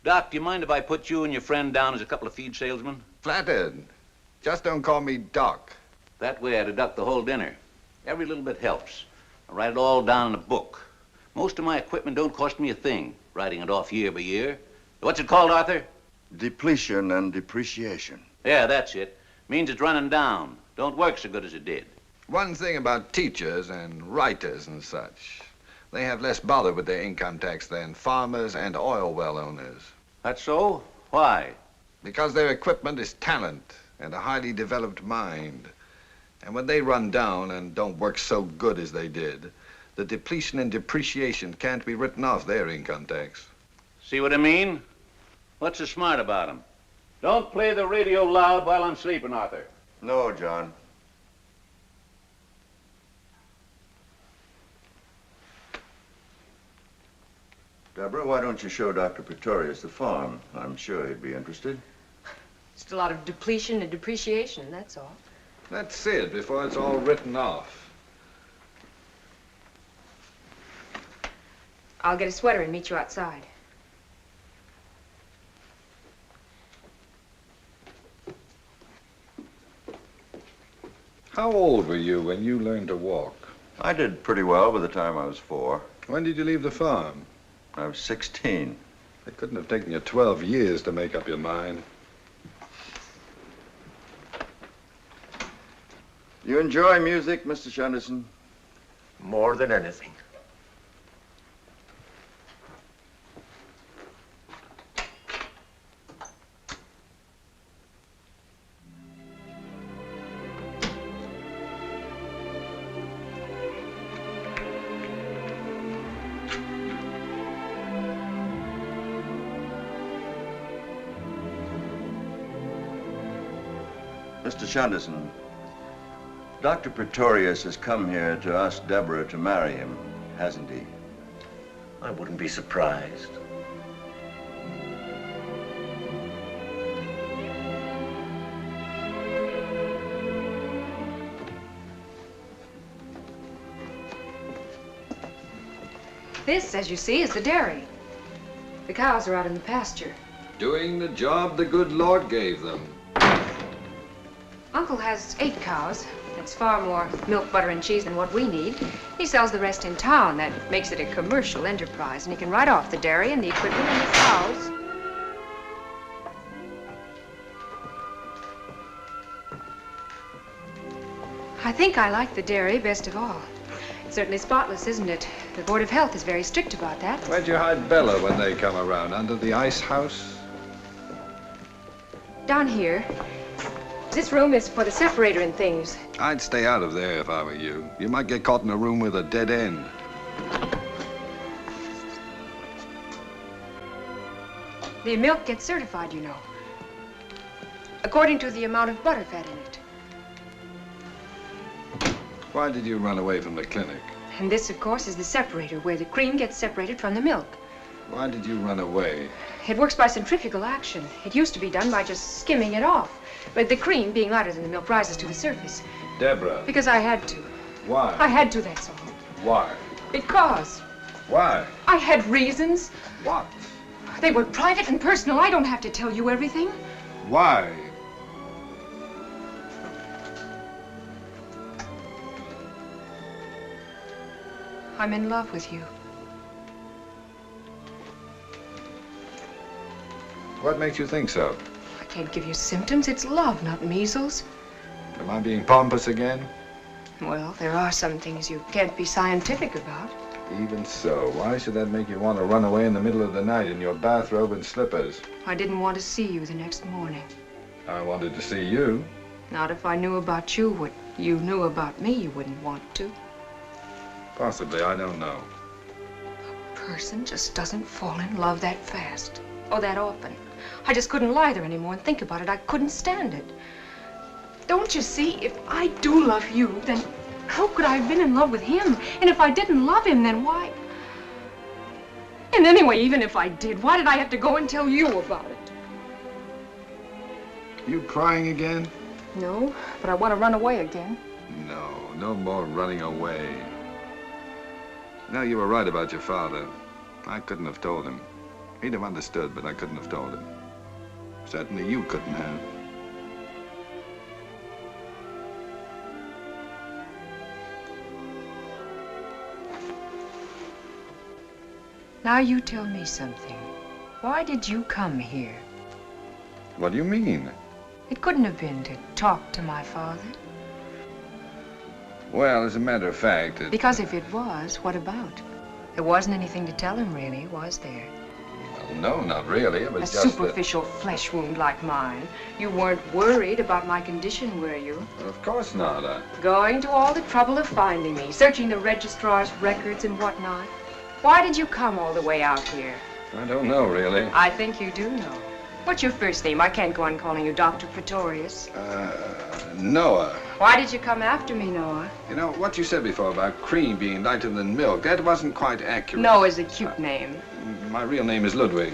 Doc, do you mind if I put you and your friend down as a couple of feed salesmen? Flattered. Just don't call me Doc. That way I deduct the whole dinner. Every little bit helps. I write it all down in a book. Most of my equipment don't cost me a thing, writing it off year by year. What's it called, Arthur? Depletion and depreciation. Yeah, that's it. Means it's running down. Don't work so good as it did. One thing about teachers and writers and such, they have less bother with their income tax than farmers and oil well owners. That's so? Why? Because their equipment is talent and a highly developed mind. And when they run down and don't work so good as they did, the depletion and depreciation can't be written off their income tax. See what I mean? What's so smart about them? Don't play the radio loud while I'm sleeping, Arthur. No, John. Deborah, why don't you show Dr. Praetorius the farm? I'm sure he'd be interested. Just a lot of depletion and depreciation, that's all. That's it, before it's all written off. I'll get a sweater and meet you outside. How old were you when you learned to walk? I did pretty well by the time I was 4. When did you leave the farm? I was 16. It couldn't have taken you 12 years to make up your mind. You enjoy music, Mr. Shunderson? More than anything. Mr. Shunderson, Dr. Praetorius has come here to ask Deborah to marry him, hasn't he? I wouldn't be surprised. This, as you see, is the dairy. The cows are out in the pasture. Doing the job the good Lord gave them. Uncle has 8 cows. That's far more milk, butter, and cheese than what we need. He sells the rest in town. That makes it a commercial enterprise, and he can write off the dairy and the equipment and the cows. I think I like the dairy best of all. It's certainly spotless, isn't it? The Board of Health is very strict about that. Where'd you hide Bella when they come around? Under the ice house? Down here. This room is for the separator and things. I'd stay out of there if I were you. You might get caught in a room with a dead end. The milk gets certified, you know, according to the amount of butter fat in it. Why did you run away from the clinic? And this, of course, is the separator, where the cream gets separated from the milk. Why did you run away? It works by centrifugal action. It used to be done by just skimming it off. But the cream, being lighter than the milk, rises to the surface. Deborah. Because I had to. Why? I had to, that's all. Why? Because. Why? I had reasons. What? They were private and personal. I don't have to tell you everything. Why? I'm in love with you. What makes you think so? I can't give you symptoms. It's love, not measles. Am I being pompous again? Well, there are some things you can't be scientific about. Even so, why should that make you want to run away in the middle of the night in your bathrobe and slippers? I didn't want to see you the next morning. I wanted to see you. Not if I knew about you what you knew about me, you wouldn't want to. Possibly, I don't know. A person just doesn't fall in love that fast, or that often. I just couldn't lie there anymore and think about it. I couldn't stand it. Don't you see, if I do love you, then how could I have been in love with him? And if I didn't love him, then why? And anyway, even if I did, why did I have to go and tell you about it? You crying again? No, but I want to run away again. No, no more running away. No, you were right about your father. I couldn't have told him. He'd have understood, but I couldn't have told him. Certainly you couldn't have. Now you tell me something. Why did you come here? What do you mean? It couldn't have been to talk to my father. Well, as a matter of fact, Because if it was, what about? There wasn't anything to tell him, really, was there? Well, no, not really. It was A just superficial flesh wound like mine. You weren't worried about my condition, were you? Of course not. Going to all the trouble of finding me, searching the registrar's records and whatnot. Why did you come all the way out here? I don't know, really. I think you do know. What's your first name? I can't go on calling you Dr. Praetorius. Noah. Why did you come after me, Noah? You know, what you said before about cream being lighter than milk, that wasn't quite accurate. Noah's a cute name. My real name is Ludwig.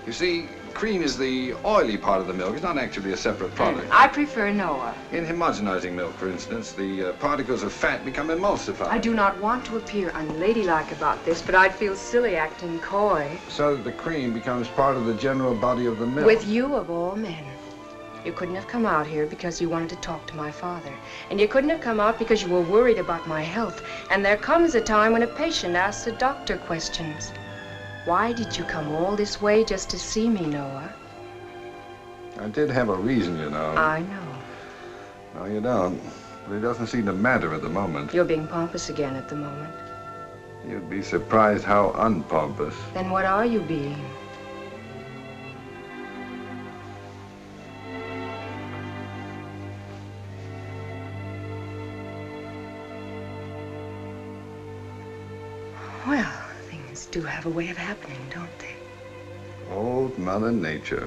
You see, cream is the oily part of the milk. It's not actually a separate product. I prefer Noah. In homogenizing milk, for instance, the particles of fat become emulsified. I do not want to appear unladylike about this, but I'd feel silly acting coy. So that the cream becomes part of the general body of the milk. With you, of all men. You couldn't have come out here because you wanted to talk to my father. And you couldn't have come out because you were worried about my health. And there comes a time when a patient asks a doctor questions. Why did you come all this way just to see me, Noah? I did have a reason, you know. I know. No, you don't. But it doesn't seem to matter at the moment. You're being pompous again at the moment. You'd be surprised how unpompous. Then what are you being? Well, things do have a way of happening, don't they? Old Mother Nature.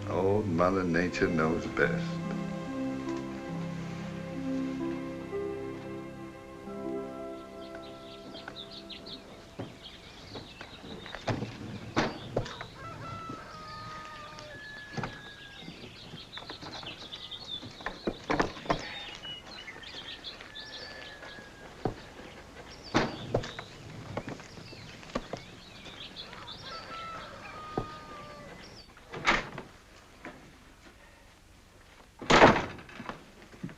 Old Mother Nature knows best.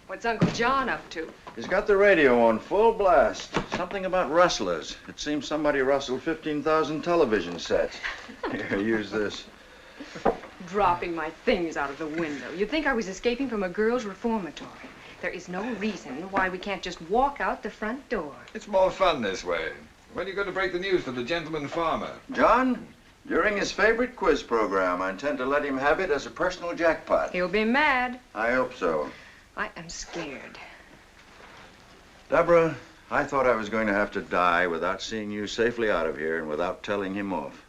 What's Uncle John up to? He's got the radio on full blast. Something about rustlers. It seems somebody rustled 15,000 television sets. Here, use this. Dropping my things out of the window. You'd think I was escaping from a girls' reformatory. There is no reason why we can't just walk out the front door. It's more fun this way. When are you going to break the news for the gentleman farmer? John, during his favorite quiz program, I intend to let him have it as a personal jackpot. He'll be mad. I hope so. I am scared. Deborah, I thought I was going to have to die without seeing you safely out of here and without telling him off.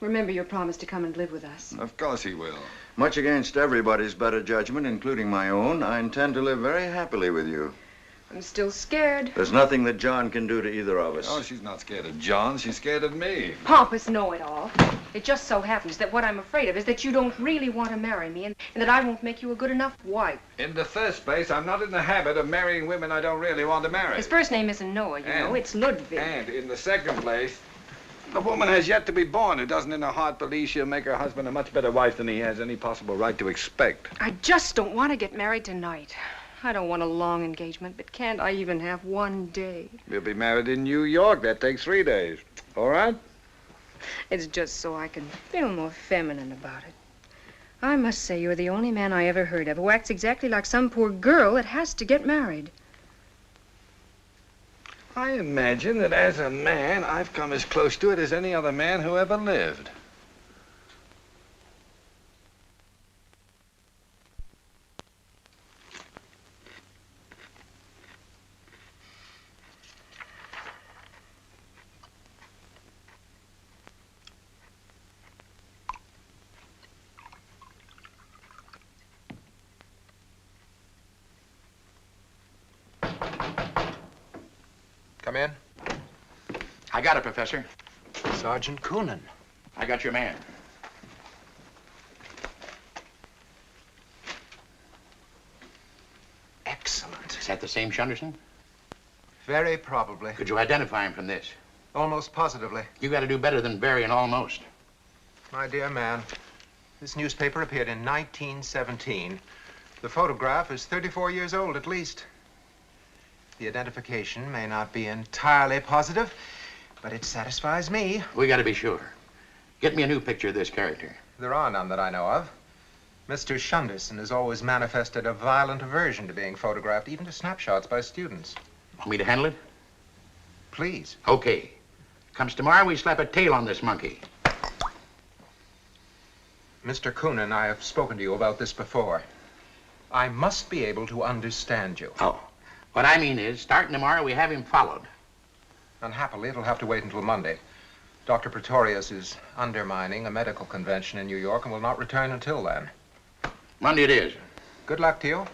Remember your promise to come and live with us. Of course he will. Much against everybody's better judgment, including my own, I intend to live very happily with you. I'm still scared. There's nothing that John can do to either of us. Oh, she's not scared of John. She's scared of me. Pompous know-it-all. It just so happens that what I'm afraid of is that you don't really want to marry me and that I won't make you a good enough wife. In the first place, I'm not in the habit of marrying women I don't really want to marry. His first name isn't Noah, you know. It's Ludwig. And in the second place, a woman has yet to be born who doesn't in her heart believe she'll make her husband a much better wife than he has any possible right to expect. I just don't want to get married tonight. I don't want a long engagement, but can't I even have one day? We'll be married in New York. That takes 3 days. All right? It's just so I can feel more feminine about it. I must say you're the only man I ever heard of who acts exactly like some poor girl that has to get married. I imagine that as a man, I've come as close to it as any other man who ever lived. Come in. I got it, Professor. Sergeant Coonan. I got your man. Excellent. Is that the same Shunderson? Very probably. Could you identify him from this? Almost positively. You got to do better than very and almost. My dear man, this newspaper appeared in 1917. The photograph is 34 years old at least. The identification may not be entirely positive, but it satisfies me. We got to be sure. Get me a new picture of this character. There are none that I know of. Mr. Shunderson has always manifested a violent aversion to being photographed, even to snapshots by students. Want me to handle it? Please. Okay. Comes tomorrow, we slap a tail on this monkey. Mr. Coonan, I have spoken to you about this before. I must be able to understand you. Oh. What I mean is, starting tomorrow, we have him followed. Unhappily, it'll have to wait until Monday. Dr. Praetorius is undermining a medical convention in New York and will not return until then. Monday it is. Good luck to you.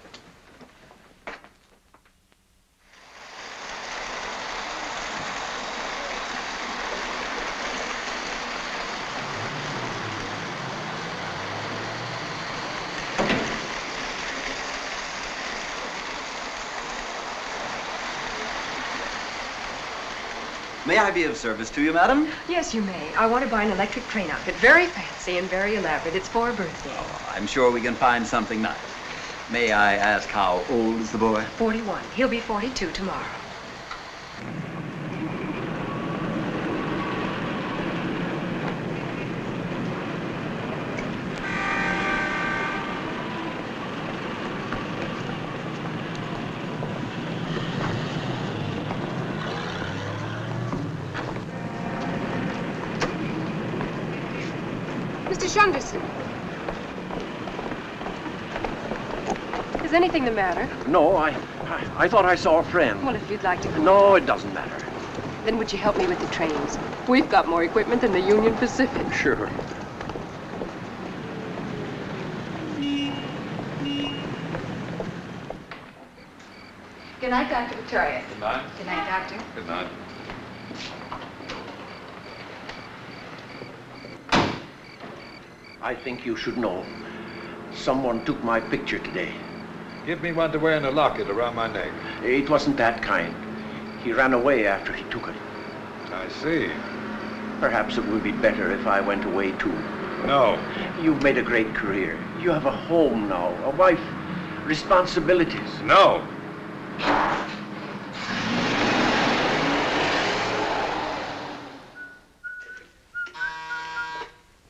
May I be of service to you, madam? Yes, you may. I want to buy an electric train outfit. Very fancy and very elaborate. It's for a birthday. Oh, I'm sure we can find something nice. May I ask how old is the boy? 41. He'll be 42 tomorrow. Mr. Shunderson. Is anything the matter? No, I thought I saw a friend. Well, if you'd like to go. No, it doesn't matter. Then would you help me with the trains? We've got more equipment than the Union Pacific. Sure. Good night, Dr. Victoria. Good night. Good night, Doctor. Good night. I think you should know. Someone took my picture today. Give me one to wear in a locket around my neck. It wasn't that kind. He ran away after he took it. I see. Perhaps it would be better if I went away too. No. You've made a great career. You have a home now, a wife, responsibilities. No.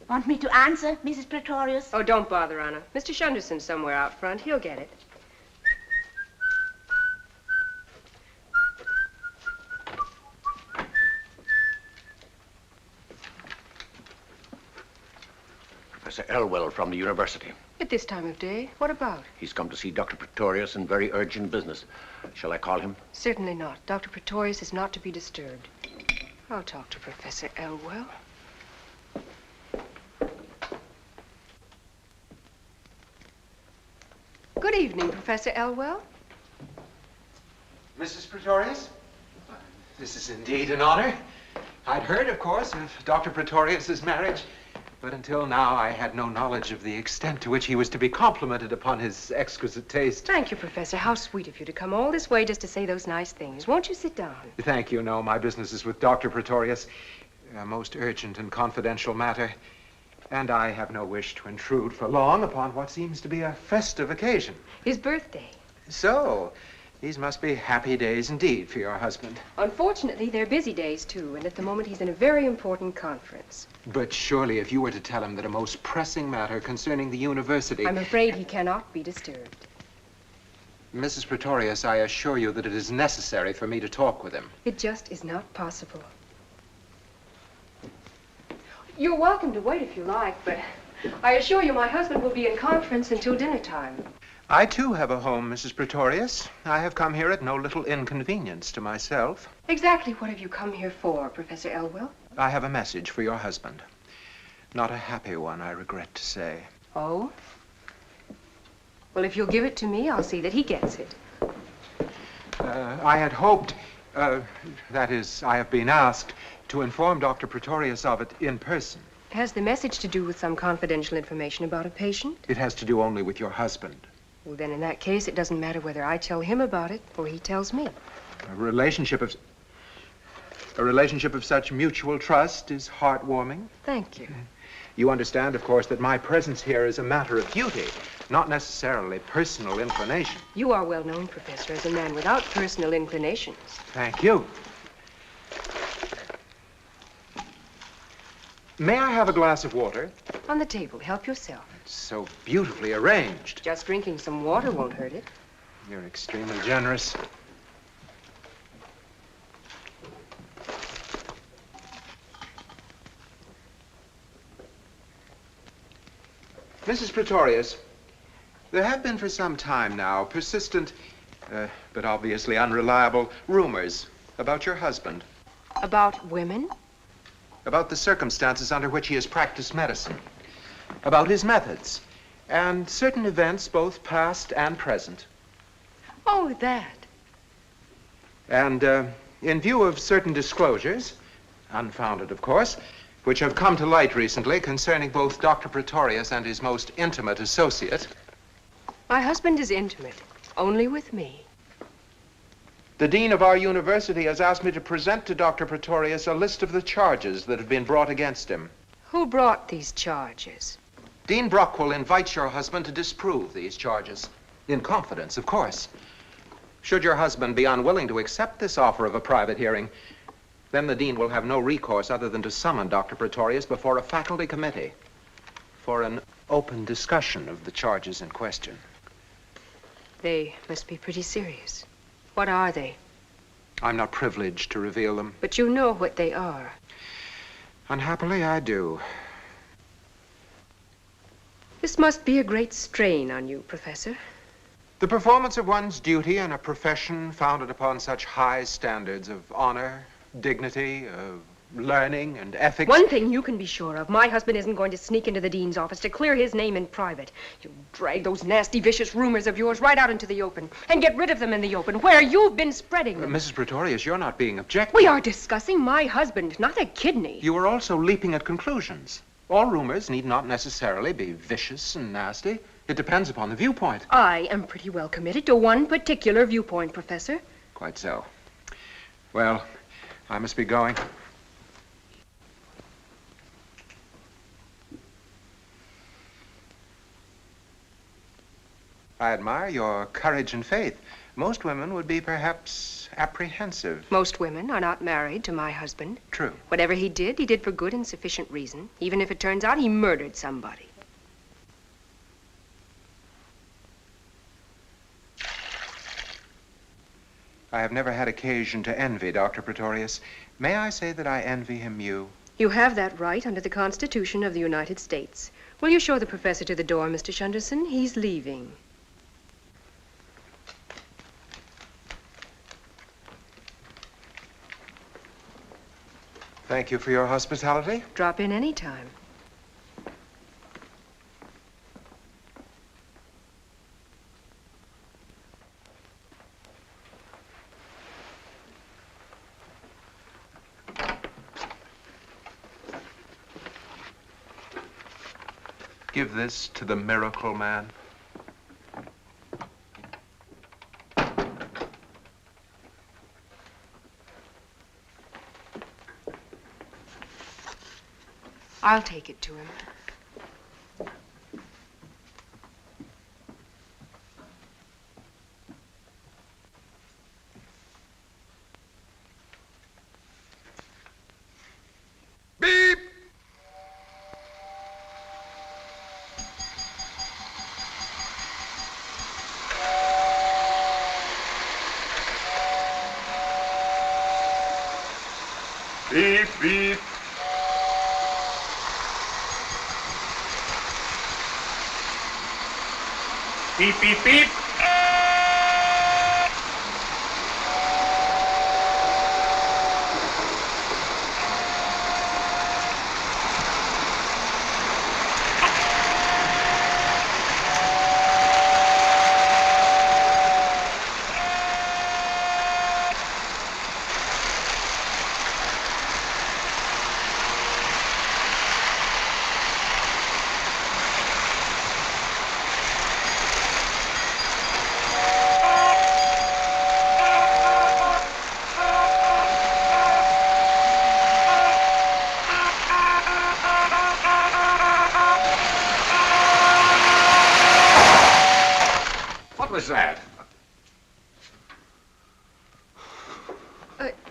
Want me to answer, Mrs. Praetorius? Oh, don't bother, Anna. Mr. Shunderson's somewhere out front. He'll get it. Professor Elwell from the university. At this time of day? What about? He's come to see Dr. Praetorius in very urgent business. Shall I call him? Certainly not. Dr. Praetorius is not to be disturbed. I'll talk to Professor Elwell. Good evening, Professor Elwell. Mrs. Praetorius? This is indeed an honor. I'd heard, of course, of Dr. Praetorius's marriage, but until now I had no knowledge of the extent to which he was to be complimented upon his exquisite taste. Thank you, Professor. How sweet of you to come all this way just to say those nice things. Won't you sit down? Thank you. No, my business is with Dr. Praetorius. A most urgent and confidential matter. And I have no wish to intrude for long upon what seems to be a festive occasion. His birthday. So, these must be happy days indeed for your husband. Unfortunately, they're busy days, too, and at the moment he's in a very important conference. But surely if you were to tell him that a most pressing matter concerning the university... I'm afraid he cannot be disturbed. Mrs. Praetorius, I assure you that it is necessary for me to talk with him. It just is not possible. You're welcome to wait if you like, but I assure you my husband will be in conference until dinner time. I, too, have a home, Mrs. Praetorius. I have come here at no little inconvenience to myself. Exactly what have you come here for, Professor Elwell? I have a message for your husband. Not a happy one, I regret to say. Oh? Well, if you'll give it to me, I'll see that he gets it. I had hoped, that is, I have been asked to inform Dr. Praetorius of it in person. Has the message to do with some confidential information about a patient? It has to do only with your husband. Well, then in that case, it doesn't matter whether I tell him about it or he tells me. A relationship of such mutual trust is heartwarming. Thank you. You understand, of course, that my presence here is a matter of duty, not necessarily personal inclination. You are well known, Professor, as a man without personal inclinations. Thank you. May I have a glass of water? On the table. Help yourself. It's so beautifully arranged. Just drinking some water won't hurt it. You're extremely generous. Mrs. Praetorius, there have been for some time now persistent, but obviously unreliable, rumors about your husband. About women? About the circumstances under which he has practiced medicine. About his methods. And certain events, both past and present. Oh, that. And in view of certain disclosures, unfounded, of course, which have come to light recently concerning both Dr. Praetorius and his most intimate associate. My husband is intimate, only with me. The dean of our university has asked me to present to Dr. Praetorius a list of the charges that have been brought against him. Who brought these charges? Dean Brockwell invites your husband to disprove these charges. In confidence, of course. Should your husband be unwilling to accept this offer of a private hearing, then the dean will have no recourse other than to summon Dr. Praetorius before a faculty committee for an open discussion of the charges in question. They must be pretty serious. What are they? I'm not privileged to reveal them. But you know what they are. Unhappily, I do. This must be a great strain on you, Professor. The performance of one's duty in a profession founded upon such high standards of honor, dignity, learning, and ethics. One thing you can be sure of, my husband isn't going to sneak into the dean's office to clear his name in private. You drag those nasty, vicious rumors of yours right out into the open and get rid of them in the open, where you've been spreading them. Mrs. Praetorius, you're not being objective. We are discussing my husband, not a kidney. You are also leaping at conclusions. All rumors need not necessarily be vicious and nasty. It depends upon the viewpoint. I am pretty well committed to one particular viewpoint, Professor. Quite so. Well, I must be going. I admire your courage and faith. Most women would be perhaps apprehensive. Most women are not married to my husband. True. Whatever he did for good and sufficient reason, even if it turns out he murdered somebody. I have never had occasion to envy Dr. Praetorius. May I say that I envy him you? You have that right under the Constitution of the United States. Will you show the professor to the door, Mr. Shunderson? He's leaving. Thank you for your hospitality. Drop in any time. Give this to the miracle man. I'll take it to him. Beep, beep. Beep, beep, beep. What was that?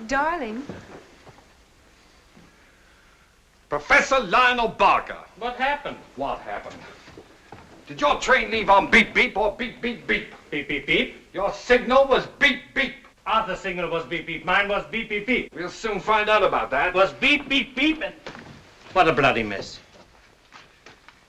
Darling. Professor Lionel Barker. What happened? What happened? Did your train leave on beep, beep, or beep, beep, beep? Beep, beep, beep. Your signal was beep, beep. Arthur's signal was beep, beep. Mine was beep, beep, beep. We'll soon find out about that. It was beep, beep, beep, and... What a bloody mess.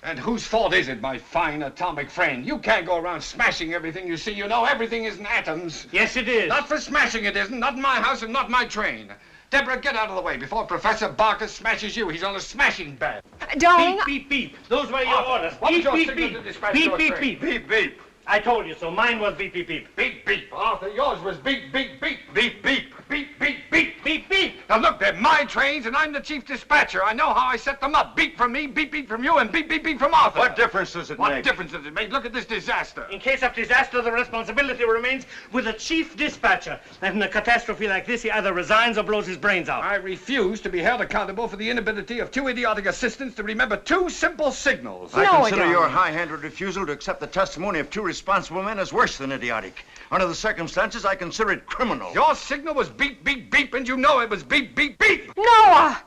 And whose fault is it, my fine atomic friend? You can't go around smashing everything you see. You know everything isn't atoms. Yes, it is. Not for smashing it isn't. Not in my house and not my train. Deborah, get out of the way before Professor Barker smashes you. He's on a smashing ban. Darling. Beep, beep, beep. Those were your orders. What was Beep, your beep, signal beep. to dispatch Beep, your beep, train? beep. Beep, beep. I told you so. Mine was beep, beep, beep. Beep, beep. Arthur, yours was beep, beep, beep. Beep, beep. Beep, beep, beep. Beep, beep. Now look, they're my trains and I'm the chief dispatcher. I know how I set them up. Beep from me, beep, beep from you, and beep, beep, beep from Arthur. What difference does it make? What difference does it make? Look at this disaster. In case of disaster, the responsibility remains with the chief dispatcher. And in a catastrophe like this, he either resigns or blows his brains out. I refuse to be held accountable for the inability of two idiotic assistants to remember two simple signals. I consider your high-handed refusal to accept the testimony of two responsible men as worse than idiotic. Under the circumstances, I consider it criminal. Your signal was beep, beep, beep, and you know it was beep, beep, beep. Noah!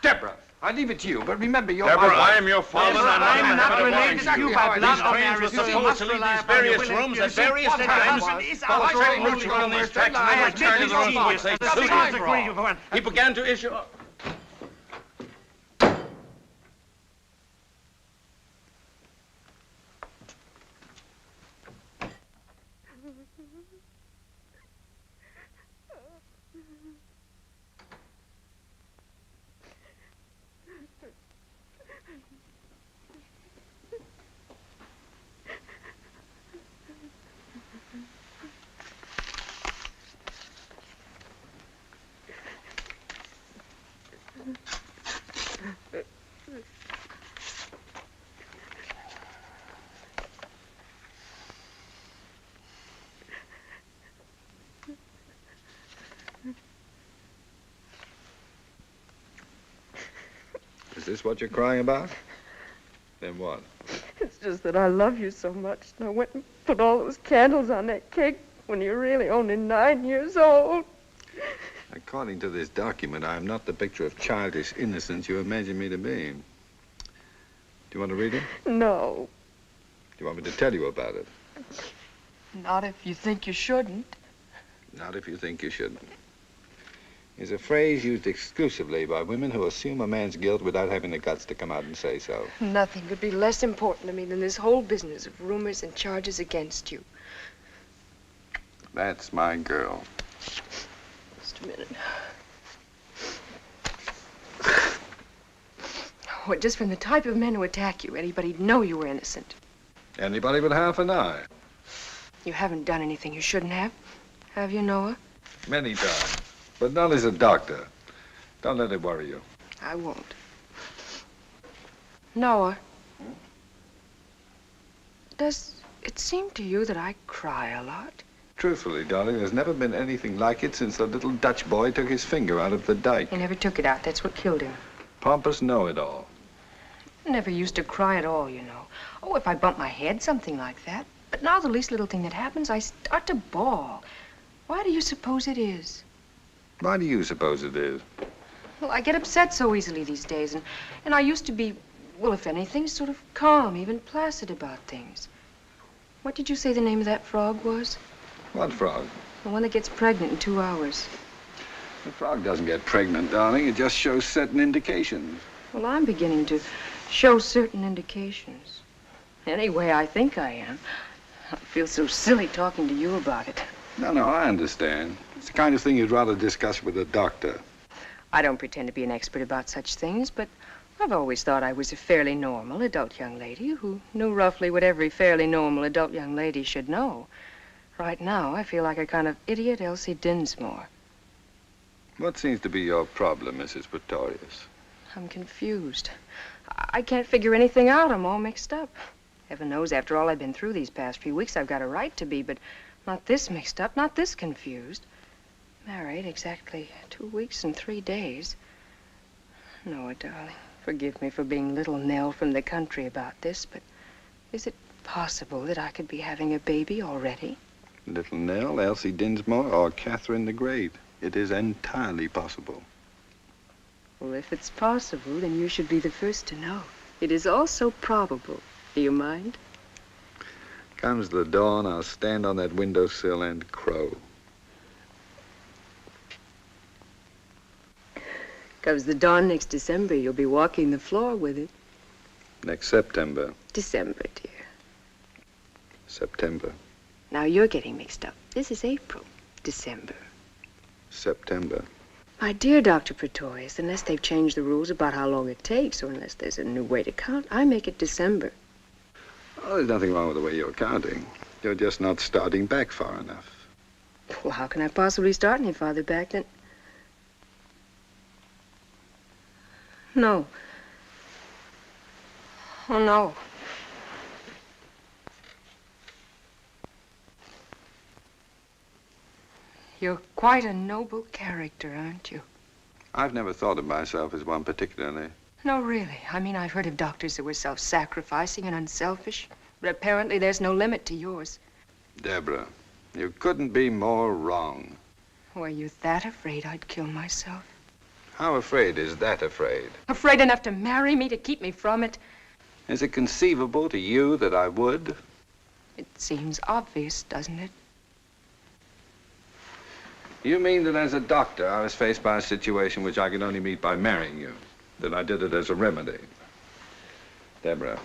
Deborah, I leave it to you, but remember you're Deborah, my wife. I am your father. I'm not related to you by blood or These trains were supposed to leave these various rooms at various times. Our train routes were on these tracks and they returned to their own spots. They suited. He began to issue... Is this what you're crying about? Then what? It's just that I love you so much, and I went and put all those candles on that cake when you're really only 9 years old. According to this document, I am not the picture of childish innocence you imagine me to be. Do you want to read it? No. Do you want me to tell you about it? Not if you think you shouldn't. Not if you think you shouldn't. Is a phrase used exclusively by women who assume a man's guilt without having the guts to come out and say so. Nothing could be less important to me than this whole business of rumors and charges against you. That's my girl. Just a minute. Well, just from the type of men who attack you, anybody'd know you were innocent. Anybody with half an eye. You haven't done anything you shouldn't have you, Noah? Many times. But not as a doctor. Don't let it worry you. I won't. Noah, does it seem to you that I cry a lot? Truthfully, darling, there's never been anything like it since the little Dutch boy took his finger out of the dike. He never took it out. That's what killed him. Pompous know-it-all. I never used to cry at all, you know. Oh, if I bump my head, something like that. But now the least little thing that happens, I start to bawl. Why do you suppose it is? Why do you suppose it is? Well, I get upset so easily these days, and I used to be, well, if anything, sort of calm, even placid about things. What did you say the name of that frog was? What frog? The one that gets pregnant in 2 hours. The frog doesn't get pregnant, darling. It just shows certain indications. Well, I'm beginning to show certain indications. Anyway, I think I am. I feel so silly talking to you about it. No, I understand. It's the kind of thing you'd rather discuss with a doctor. I don't pretend to be an expert about such things, but I've always thought I was a fairly normal adult young lady who knew roughly what every fairly normal adult young lady should know. Right now, I feel like a kind of idiot Elsie Dinsmore. What seems to be your problem, Mrs. Praetorius? I'm confused. I can't figure anything out. I'm all mixed up. Heaven knows, after all I've been through these past few weeks, I've got a right to be, but not this mixed up, not this confused. Married exactly 2 weeks and 3 days. Noah, darling, forgive me for being little Nell from the country about this, but is it possible that I could be having a baby already? Little Nell, Elsie Dinsmore, or Catherine the Great. It is entirely possible. Well, if it's possible, then you should be the first to know. It is also probable. Do you mind? Comes the dawn, I'll stand on that windowsill and crow. Comes the dawn next December, you'll be walking the floor with it. Next September. December, dear. September. Now you're getting mixed up. This is April. December. September. My dear Dr. Praetorius, unless they've changed the rules about how long it takes, or unless there's a new way to count, I make it December. Oh, there's nothing wrong with the way you're counting. You're just not starting back far enough. Well, how can I possibly start any farther back than... No. Oh, no. You're quite a noble character, aren't you? I've never thought of myself as one particularly. No, really. I mean, I've heard of doctors who were self-sacrificing and unselfish, but apparently there's no limit to yours. Deborah, you couldn't be more wrong. Were you that afraid I'd kill myself? How afraid is that afraid? Afraid enough to marry me, to keep me from it? Is it conceivable to you that I would? It seems obvious, doesn't it? You mean that as a doctor, I was faced by a situation which I could only meet by marrying you? That I did it as a remedy? Deborah,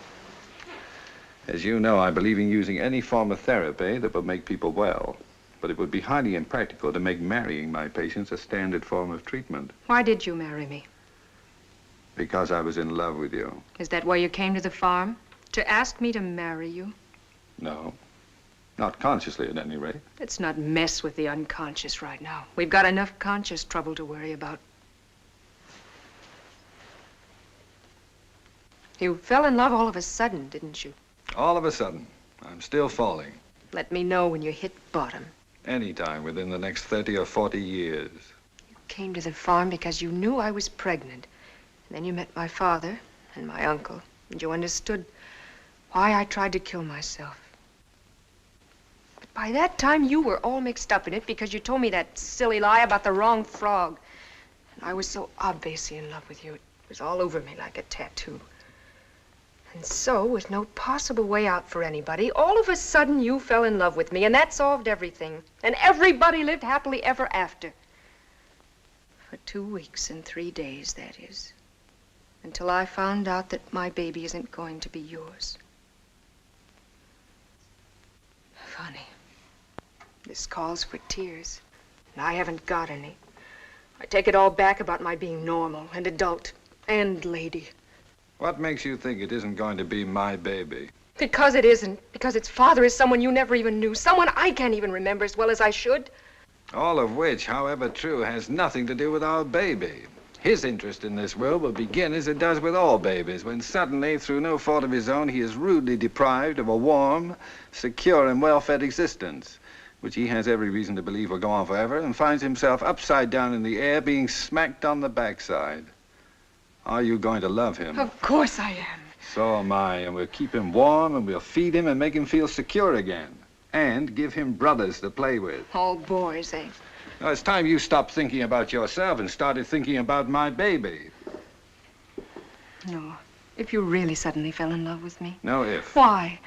as you know, I believe in using any form of therapy that will make people well. But it would be highly impractical to make marrying my patients a standard form of treatment. Why did you marry me? Because I was in love with you. Is that why you came to the farm? To ask me to marry you? No. Not consciously, at any rate. Let's not mess with the unconscious right now. We've got enough conscious trouble to worry about. You fell in love all of a sudden, didn't you? All of a sudden. I'm still falling. Let me know when you hit bottom. Anytime within the next 30 or 40 years. You came to the farm because you knew I was pregnant. And then you met my father and my uncle, and you understood why I tried to kill myself. But by that time, you were all mixed up in it because you told me that silly lie about the wrong frog. And I was so obviously in love with you. It was all over me like a tattoo. And so, with no possible way out for anybody, all of a sudden you fell in love with me, and that solved everything. And everybody lived happily ever after. For 2 weeks and 3 days, that is. Until I found out that my baby isn't going to be yours. Funny. This calls for tears, and I haven't got any. I take it all back about my being normal and adult and lady. What makes you think it isn't going to be my baby? Because it isn't. Because its father is someone you never even knew. Someone I can't even remember as well as I should. All of which, however true, has nothing to do with our baby. His interest in this world will begin as it does with all babies, when suddenly, through no fault of his own, he is rudely deprived of a warm, secure, and well-fed existence, which he has every reason to believe will go on forever, and finds himself upside down in the air, being smacked on the backside. Are you going to love him? Of course I am. So am I, and we'll keep him warm, and we'll feed him and make him feel secure again. And give him brothers to play with. All boys, eh? Now, it's time you stopped thinking about yourself and started thinking about my baby. No. If you really suddenly fell in love with me. No if. Why?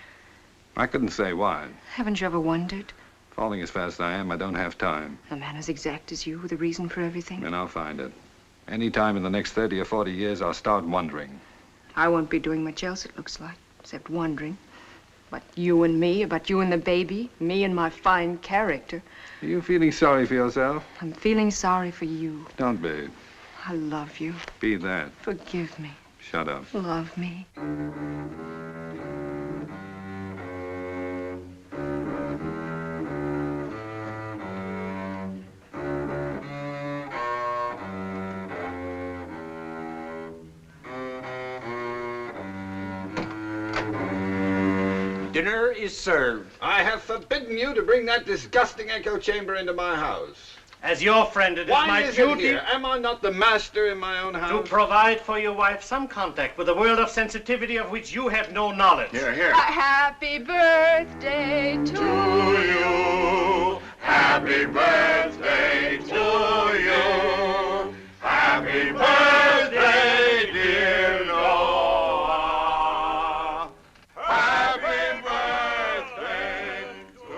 I couldn't say why. Haven't you ever wondered? Falling as fast as I am, I don't have time. A man as exact as you with a reason for everything? And I'll find it. Any time in the next 30 or 40 years, I'll start wondering. I won't be doing much else, it looks like, except wondering. About you and me, about you and the baby, me and my fine character. Are you feeling sorry for yourself? I'm feeling sorry for you. Don't be. I love you. Be that. Forgive me. Shut up. Love me. Dinner is served. I have forbidden you to bring that disgusting echo chamber into my house. As your friend, it is my duty. Here? Am I not the master in my own house? To provide for your wife some contact with a world of sensitivity of which you have no knowledge. Here, here. A happy birthday to you. Happy birthday to you. Happy birthday, dear Noah. Happy birthday to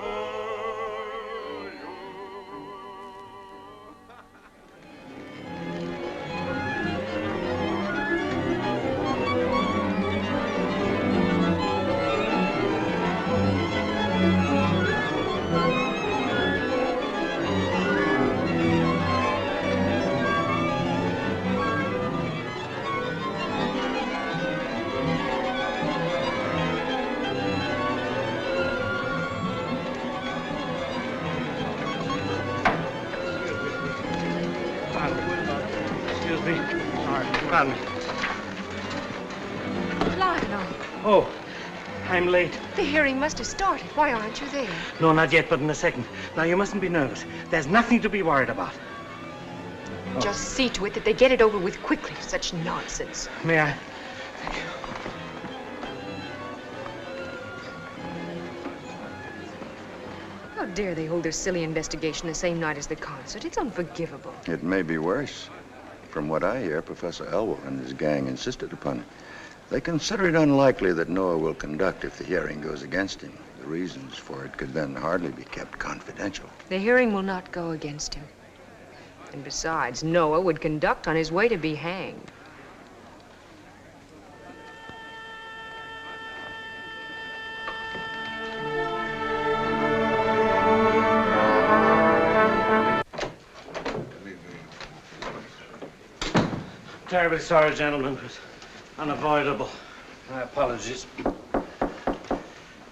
Excuse me. Sorry. Pardon me. Lionel, Oh, I'm late. the hearing must have started. Why aren't you there? No, not yet, but in a second. Now, you mustn't be nervous. There's nothing to be worried about. Just see to it that they get it over with quickly. Such nonsense. May I? How dare they hold their silly investigation the same night as the concert? It's unforgivable. It may be worse. From what I hear, Professor Elwell and his gang insisted upon it. They consider it unlikely that Noah will conduct if the hearing goes against him. The reasons for it could then hardly be kept confidential. The hearing will not go against him. And besides, Noah would conduct on his way to be hanged. Terribly sorry, gentlemen. It was unavoidable. My apologies.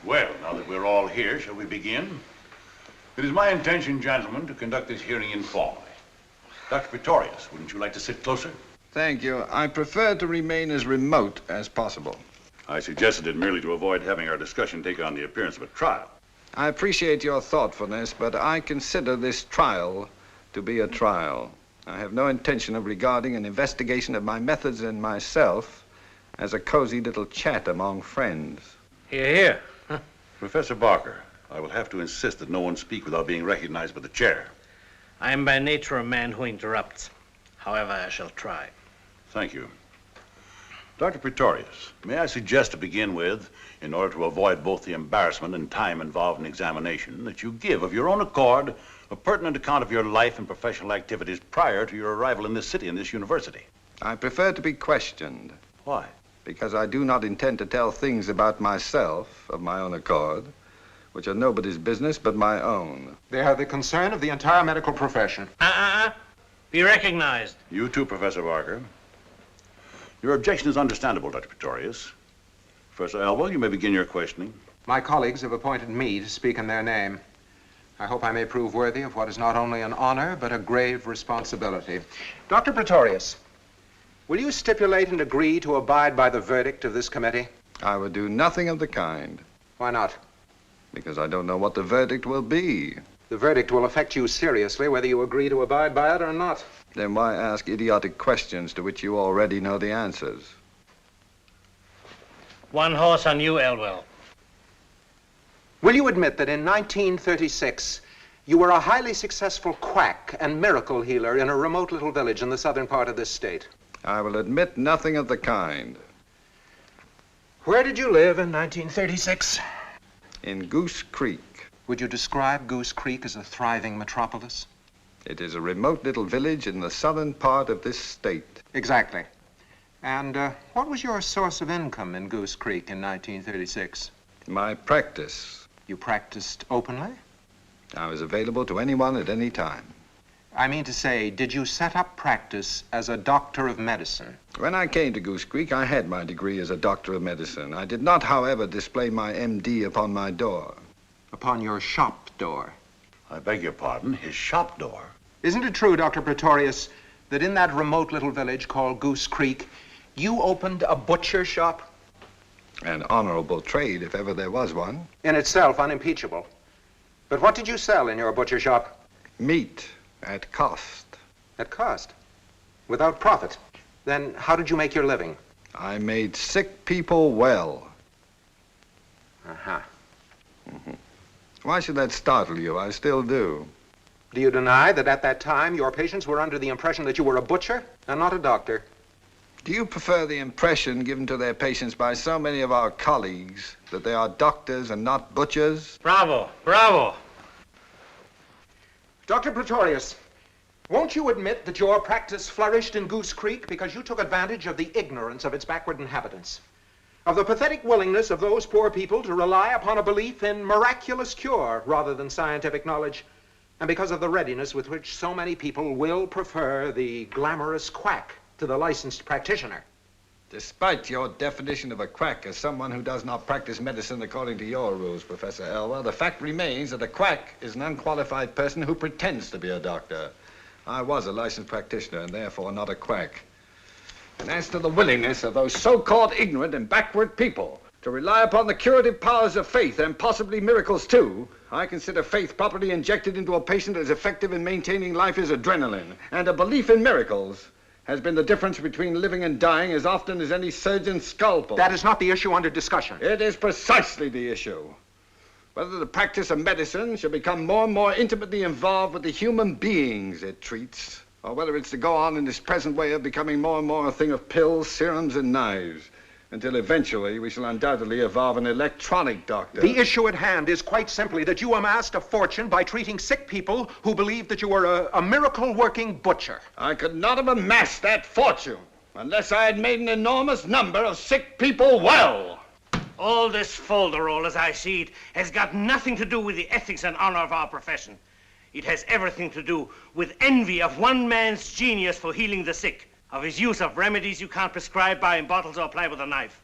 Well, now that we're all here, shall we begin? It is my intention, gentlemen, to conduct this hearing informally. Dr. Praetorius, wouldn't you like to sit closer? Thank you. I prefer to remain as remote as possible. I suggested it merely to avoid having our discussion take on the appearance of a trial. I appreciate your thoughtfulness, but I consider this trial to be a trial. I have no intention of regarding an investigation of my methods and myself as a cozy little chat among friends. Hear, hear. Professor Barker, I will have to insist that no one speak without being recognized by the chair. I am by nature a man who interrupts. However, I shall try. Thank you. Dr. Praetorius, may I suggest to begin with, in order to avoid both the embarrassment and time involved in examination, that you give of your own accord a pertinent account of your life and professional activities prior to your arrival in this city and this university. I prefer to be questioned. Why? Because I do not intend to tell things about myself of my own accord, which are nobody's business but my own. They are the concern of the entire medical profession. Be recognized. You too, Professor Barker. Your objection is understandable, Dr. Praetorius. Professor Elwell, you may begin your questioning. My colleagues have appointed me to speak in their name. I hope I may prove worthy of what is not only an honor, but a grave responsibility. Dr. Praetorius, will you stipulate and agree to abide by the verdict of this committee? I would do nothing of the kind. Why not? Because I don't know what the verdict will be. The verdict will affect you seriously, whether you agree to abide by it or not. Then why ask idiotic questions to which you already know the answers? One horse on you, Elwell. Will you admit that in 1936, you were a highly successful quack and miracle healer in a remote little village in the southern part of this state? I will admit nothing of the kind. Where did you live in 1936? In Goose Creek. Would you describe Goose Creek as a thriving metropolis? It is a remote little village in the southern part of this state. Exactly. And what was your source of income in Goose Creek in 1936? My practice. You practiced openly? I was available to anyone at any time. I mean to say, did you set up practice as a doctor of medicine? When I came to Goose Creek, I had my degree as a doctor of medicine. I did not, however, display my MD upon my door. Upon your shop door? I beg your pardon, his shop door? Isn't it true, Dr. Praetorius, that in that remote little village called Goose Creek, you opened a butcher shop? An honorable trade, if ever there was one. In itself, unimpeachable. But what did you sell in your butcher shop? Meat, at cost. At cost? Without profit? Then how did you make your living? I made sick people well. Uh-huh. Why should that startle you? I still do. Do you deny that at that time your patients were under the impression that you were a butcher and not a doctor? Do you prefer the impression given to their patients by so many of our colleagues that they are doctors and not butchers? Bravo, bravo. Dr. Praetorius, won't you admit that your practice flourished in Goose Creek because you took advantage of the ignorance of its backward inhabitants, of the pathetic willingness of those poor people to rely upon a belief in miraculous cure rather than scientific knowledge, and because of the readiness with which so many people will prefer the glamorous quack to the licensed practitioner? Despite your definition of a quack as someone who does not practice medicine according to your rules, Professor Elwell, the fact remains that a quack is an unqualified person who pretends to be a doctor. I was a licensed practitioner and therefore not a quack. And as to the willingness of those so-called ignorant and backward people to rely upon the curative powers of faith and possibly miracles too, I consider faith properly injected into a patient as effective in maintaining life as adrenaline, and a belief in miracles has been the difference between living and dying as often as any surgeon's scalpel. That is not the issue under discussion. It is precisely the issue. Whether the practice of medicine shall become more and more intimately involved with the human beings it treats, or whether it's to go on in this present way of becoming more and more a thing of pills, serums, and knives, until eventually we shall undoubtedly evolve an electronic doctor. The issue at hand is quite simply that you amassed a fortune by treating sick people who believed that you were a miracle-working butcher. I could not have amassed that fortune unless I had made an enormous number of sick people well. All this folderol, as I see it, has got nothing to do with the ethics and honor of our profession. It has everything to do with envy of one man's genius for healing the sick, of his use of remedies you can't prescribe, buy in bottles, or apply with a knife.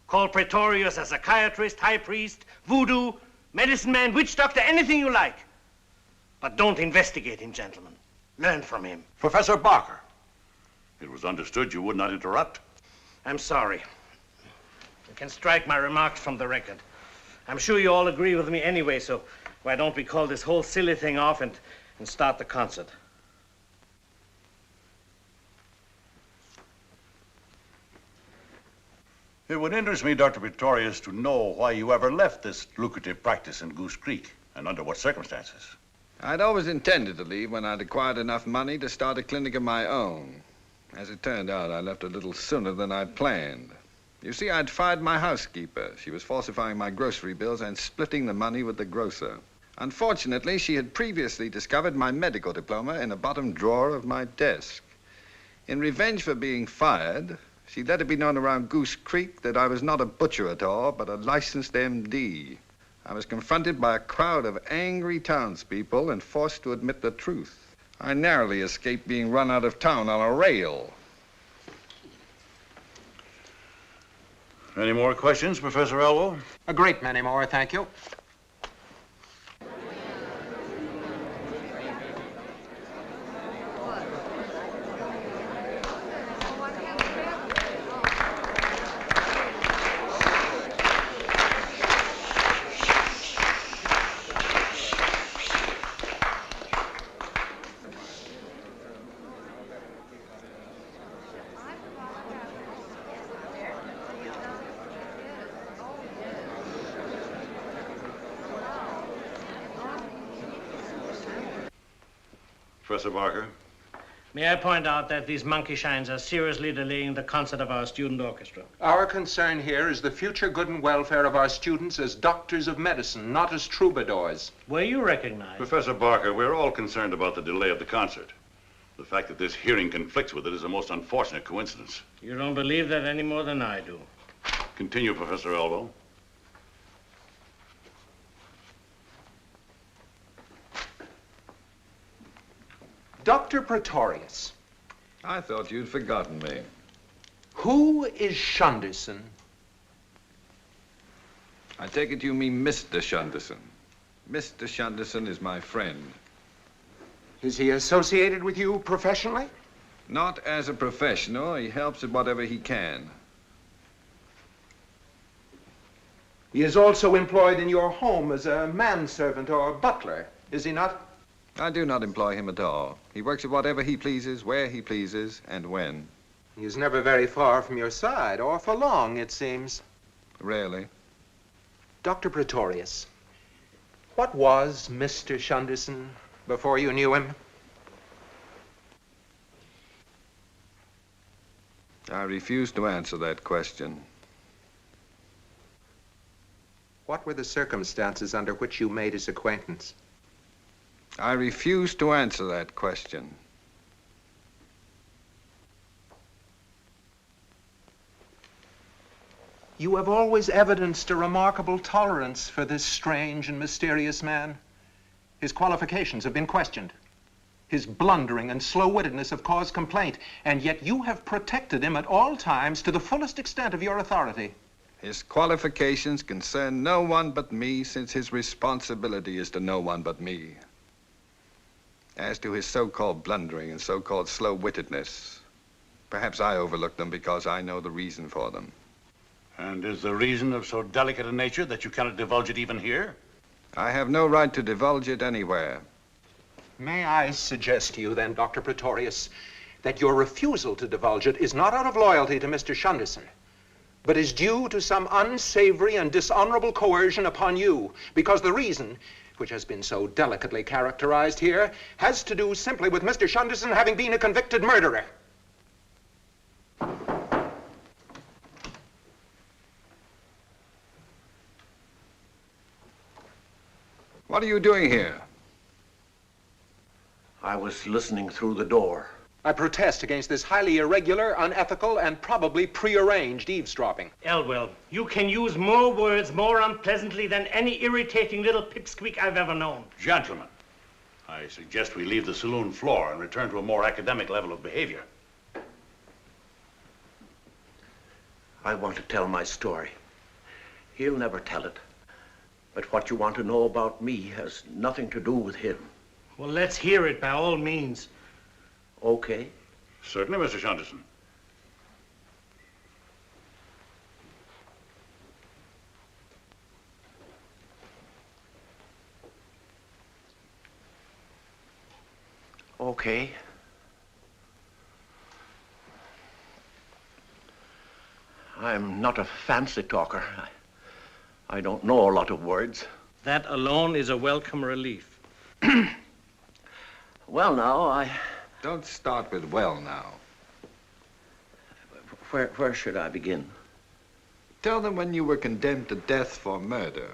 Call Praetorius a psychiatrist, high priest, voodoo, medicine man, witch doctor, anything you like. But don't investigate him, gentlemen. Learn from him. Professor Barker, it was understood you would not interrupt. I'm sorry. You can strike my remarks from the record. I'm sure you all agree with me anyway, so why don't we call this whole silly thing off and start the concert? It would interest me, Dr. Praetorius, to know why you ever left this lucrative practice in Goose Creek, and under what circumstances. I'd always intended to leave when I'd acquired enough money to start a clinic of my own. As it turned out, I left a little sooner than I'd planned. You see, I'd fired my housekeeper. She was falsifying my grocery bills and splitting the money with the grocer. Unfortunately, she had previously discovered my medical diploma in a bottom drawer of my desk. In revenge for being fired, she let it be known around Goose Creek that I was not a butcher at all, but a licensed MD. I was confronted by a crowd of angry townspeople and forced to admit the truth. I narrowly escaped being run out of town on a rail. Any more questions, Professor Elwell? A great many more, thank you. Professor Barker, May I point out that these monkey shines are seriously delaying the concert of our student orchestra? Our concern here is the future good and welfare of our students as doctors of medicine, not as troubadours. Were you recognized? Professor Barker, we're all concerned about the delay of the concert. The fact that this hearing conflicts with it is a most unfortunate coincidence. You don't believe that any more than I do. Continue, Professor Elwell. Dr. Praetorius. I thought you'd forgotten me. Who is Shunderson? I take it you mean Mr. Shunderson. Mr. Shunderson is my friend. Is he associated with you professionally? Not as a professional. He helps at whatever he can. He is also employed in your home as a manservant or butler, is he not? I do not employ him at all. He works at whatever he pleases, where he pleases, and when. He is never very far from your side, or for long, it seems. Rarely. Dr. Praetorius, what was Mr. Shunderson before you knew him? I refuse to answer that question. What were the circumstances under which you made his acquaintance? I refuse to answer that question. You have always evidenced a remarkable tolerance for this strange and mysterious man. His qualifications have been questioned. His blundering and slow-wittedness have caused complaint, and yet you have protected him at all times to the fullest extent of your authority. His qualifications concern no one but me, since his responsibility is to no one but me. As to his so-called blundering and so-called slow-wittedness, perhaps I overlook them because I know the reason for them. And is the reason of so delicate a nature that you cannot divulge it even here? I have no right to divulge it anywhere. May I suggest to you then, Dr. Praetorius, that your refusal to divulge it is not out of loyalty to Mr. Shunderson, but is due to some unsavory and dishonorable coercion upon you, because the reason, which has been so delicately characterized here, has to do simply with Mr. Shunderson having been a convicted murderer. What are you doing here? I was listening through the door. I protest against this highly irregular, unethical, and probably prearranged eavesdropping. Elwell, you can use more words more unpleasantly than any irritating little pipsqueak I've ever known. Gentlemen, I suggest we leave the saloon floor and return to a more academic level of behavior. I want to tell my story. He'll never tell it. But what you want to know about me has nothing to do with him. Well, let's hear it by all means. Okay. Certainly, Mr. Shunderson. Okay. I'm not a fancy talker. I don't know a lot of words. That alone is a welcome relief. Well, now, Don't start with well now. Where should I begin? Tell them when you were condemned to death for murder.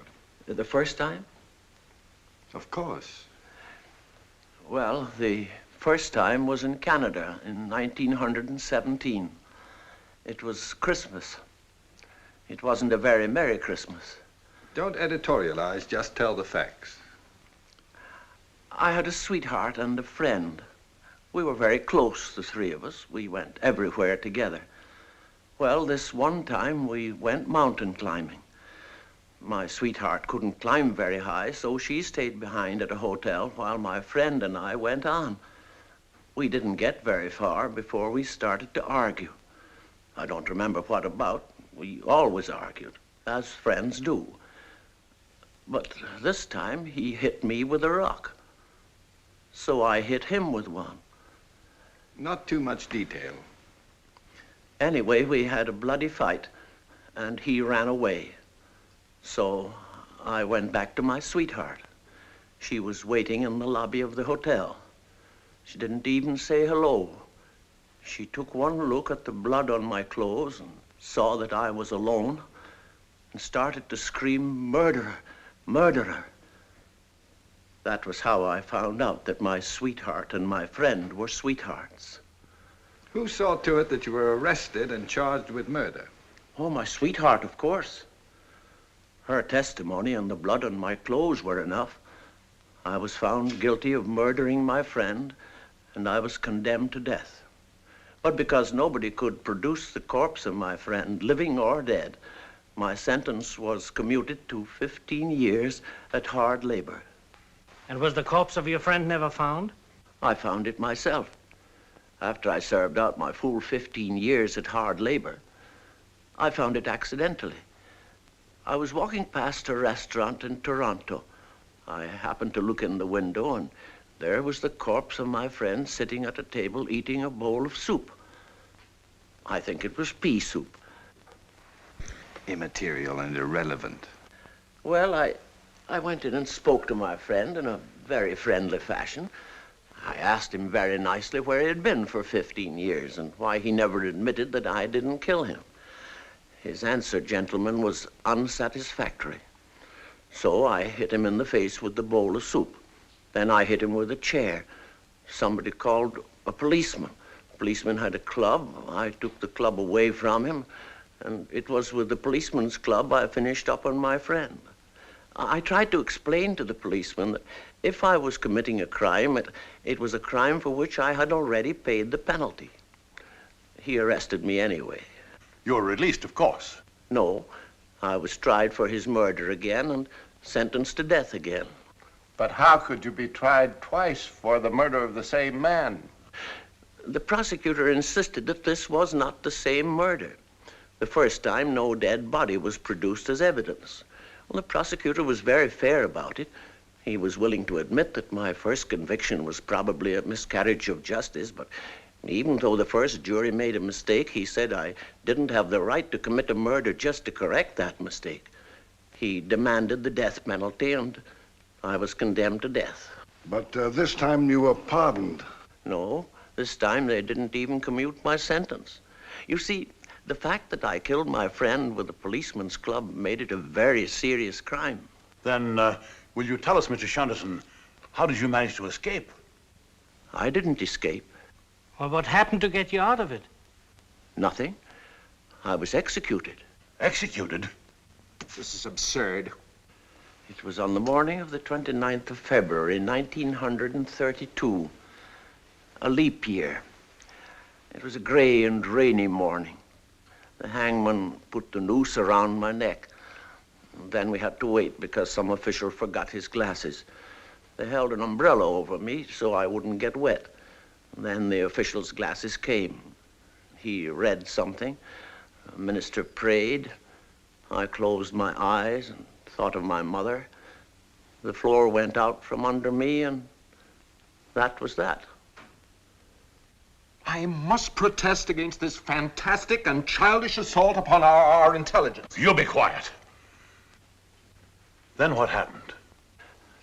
The first time? Of course. Well, the first time was in Canada in 1917. It was Christmas. It wasn't a very Merry Christmas. Don't editorialize, just tell the facts. I had a sweetheart and a friend. We were very close, the three of us. We went everywhere together. Well, this one time we went mountain climbing. My sweetheart couldn't climb very high, so she stayed behind at a hotel while my friend and I went on. We didn't get very far before we started to argue. I don't remember what about. We always argued, as friends do. But this time he hit me with a rock. So I hit him with one. Not too much detail. Anyway, we had a bloody fight, and he ran away. So I went back to my sweetheart. She was waiting in the lobby of the hotel. She didn't even say hello. She took one look at the blood on my clothes and saw that I was alone and started to scream, "Murderer, murderer." That was how I found out that my sweetheart and my friend were sweethearts. Who saw to it that you were arrested and charged with murder? Oh, my sweetheart, of course. Her testimony and the blood on my clothes were enough. I was found guilty of murdering my friend, and I was condemned to death. But because nobody could produce the corpse of my friend, living or dead, my sentence was commuted to 15 years at hard labor. And was the corpse of your friend never found? I found it myself. After I served out my full 15 years at hard labor, I found it accidentally. I was walking past a restaurant in Toronto. I happened to look in the window, and there was the corpse of my friend sitting at a table eating a bowl of soup. I think it was pea soup. Immaterial and irrelevant. Well, I went in and spoke to my friend in a very friendly fashion. I asked him very nicely where he had been for 15 years and why he never admitted that I didn't kill him. His answer, gentlemen, was unsatisfactory. So I hit him in the face with the bowl of soup. Then I hit him with a chair. Somebody called a policeman. The policeman had a club. I took the club away from him, and it was with the policeman's club I finished up on my friend. I tried to explain to the policeman that if I was committing a crime, it was a crime for which I had already paid the penalty. He arrested me anyway. You were released, of course. No, I was tried for his murder again and sentenced to death again. But how could you be tried twice for the murder of the same man? The prosecutor insisted that this was not the same murder. The first time, no dead body was produced as evidence. Well, the prosecutor was very fair about it. He was willing to admit that my first conviction was probably a miscarriage of justice, but even though the first jury made a mistake, he said I didn't have the right to commit a murder just to correct that mistake. He demanded the death penalty, and I was condemned to death. But this time you were pardoned. No, this time they didn't even commute my sentence. You see, the fact that I killed my friend with a policeman's club made it a very serious crime. Then, will you tell us, Mr. Shunderson, how did you manage to escape? I didn't escape. Well, what happened to get you out of it? Nothing. I was executed. Executed? This is absurd. It was on the morning of the 29th of February, 1932, a leap year. It was a gray and rainy morning. The hangman put the noose around my neck. And then we had to wait because some official forgot his glasses. They held an umbrella over me so I wouldn't get wet. And then the official's glasses came. He read something. The minister prayed. I closed my eyes and thought of my mother. The floor went out from under me, and that was that. I must protest against this fantastic and childish assault upon our intelligence. You be quiet. Then what happened?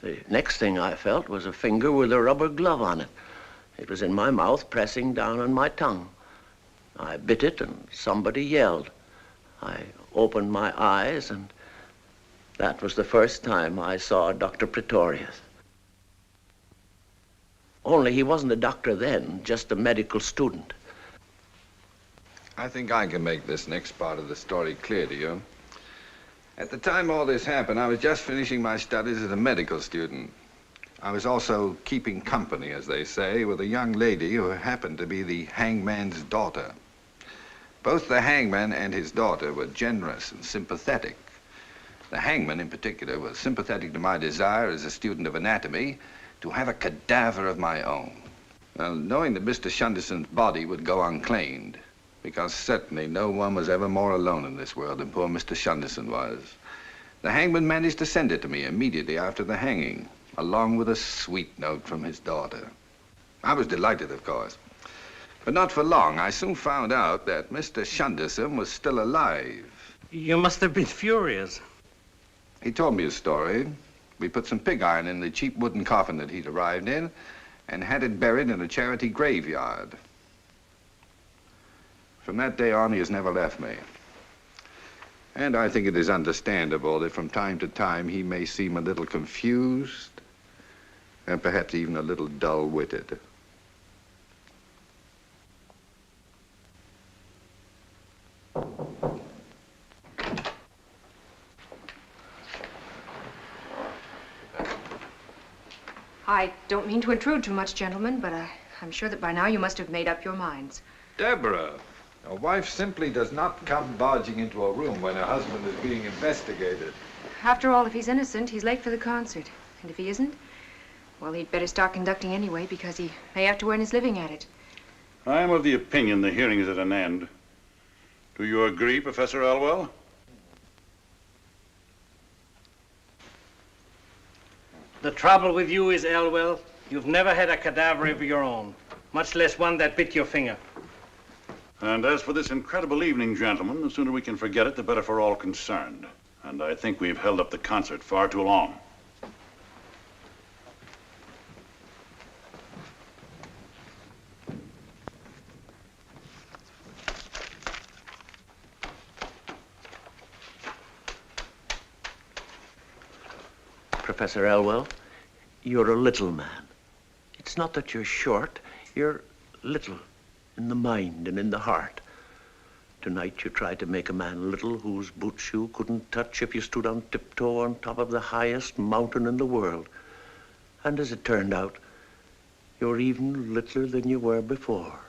The next thing I felt was a finger with a rubber glove on it. It was in my mouth, pressing down on my tongue. I bit it, and somebody yelled. I opened my eyes, and that was the first time I saw Dr. Praetorius. Only he wasn't a doctor then, just a medical student. I think I can make this next part of the story clear to you. At the time all this happened, I was just finishing my studies as a medical student. I was also keeping company, as they say, with a young lady who happened to be the hangman's daughter. Both the hangman and his daughter were generous and sympathetic. The hangman, in particular, was sympathetic to my desire as a student of anatomy to have a cadaver of my own. Well, knowing that Mr. Shunderson's body would go unclaimed, because certainly no one was ever more alone in this world than poor Mr. Shunderson was, the hangman managed to send it to me immediately after the hanging, along with a sweet note from his daughter. I was delighted, of course. But not for long. I soon found out that Mr. Shunderson was still alive. You must have been furious. He told me his story. We put some pig iron in the cheap wooden coffin that he'd arrived in, and had it buried in a charity graveyard. From that day on, he has never left me. And I think it is understandable that from time to time he may seem a little confused and perhaps even a little dull-witted. I don't mean to intrude too much, gentlemen, but I'm sure that by now you must have made up your minds. Deborah, a wife simply does not come barging into a room when her husband is being investigated. After all, if he's innocent, he's late for the concert. And if he isn't, well, he'd better start conducting anyway, because he may have to earn his living at it. I am of the opinion the hearing is at an end. Do you agree, Professor Elwell? The trouble with you is, Elwell, you've never had a cadaver of your own, much less one that bit your finger. And as for this incredible evening, gentlemen, the sooner we can forget it, the better for all concerned. And I think we've held up the concert far too long. Professor Elwell, you're a little man. It's not that you're short, you're little in the mind and in the heart. Tonight you tried to make a man little whose boots you couldn't touch if you stood on tiptoe on top of the highest mountain in the world. And as it turned out, you're even littler than you were before.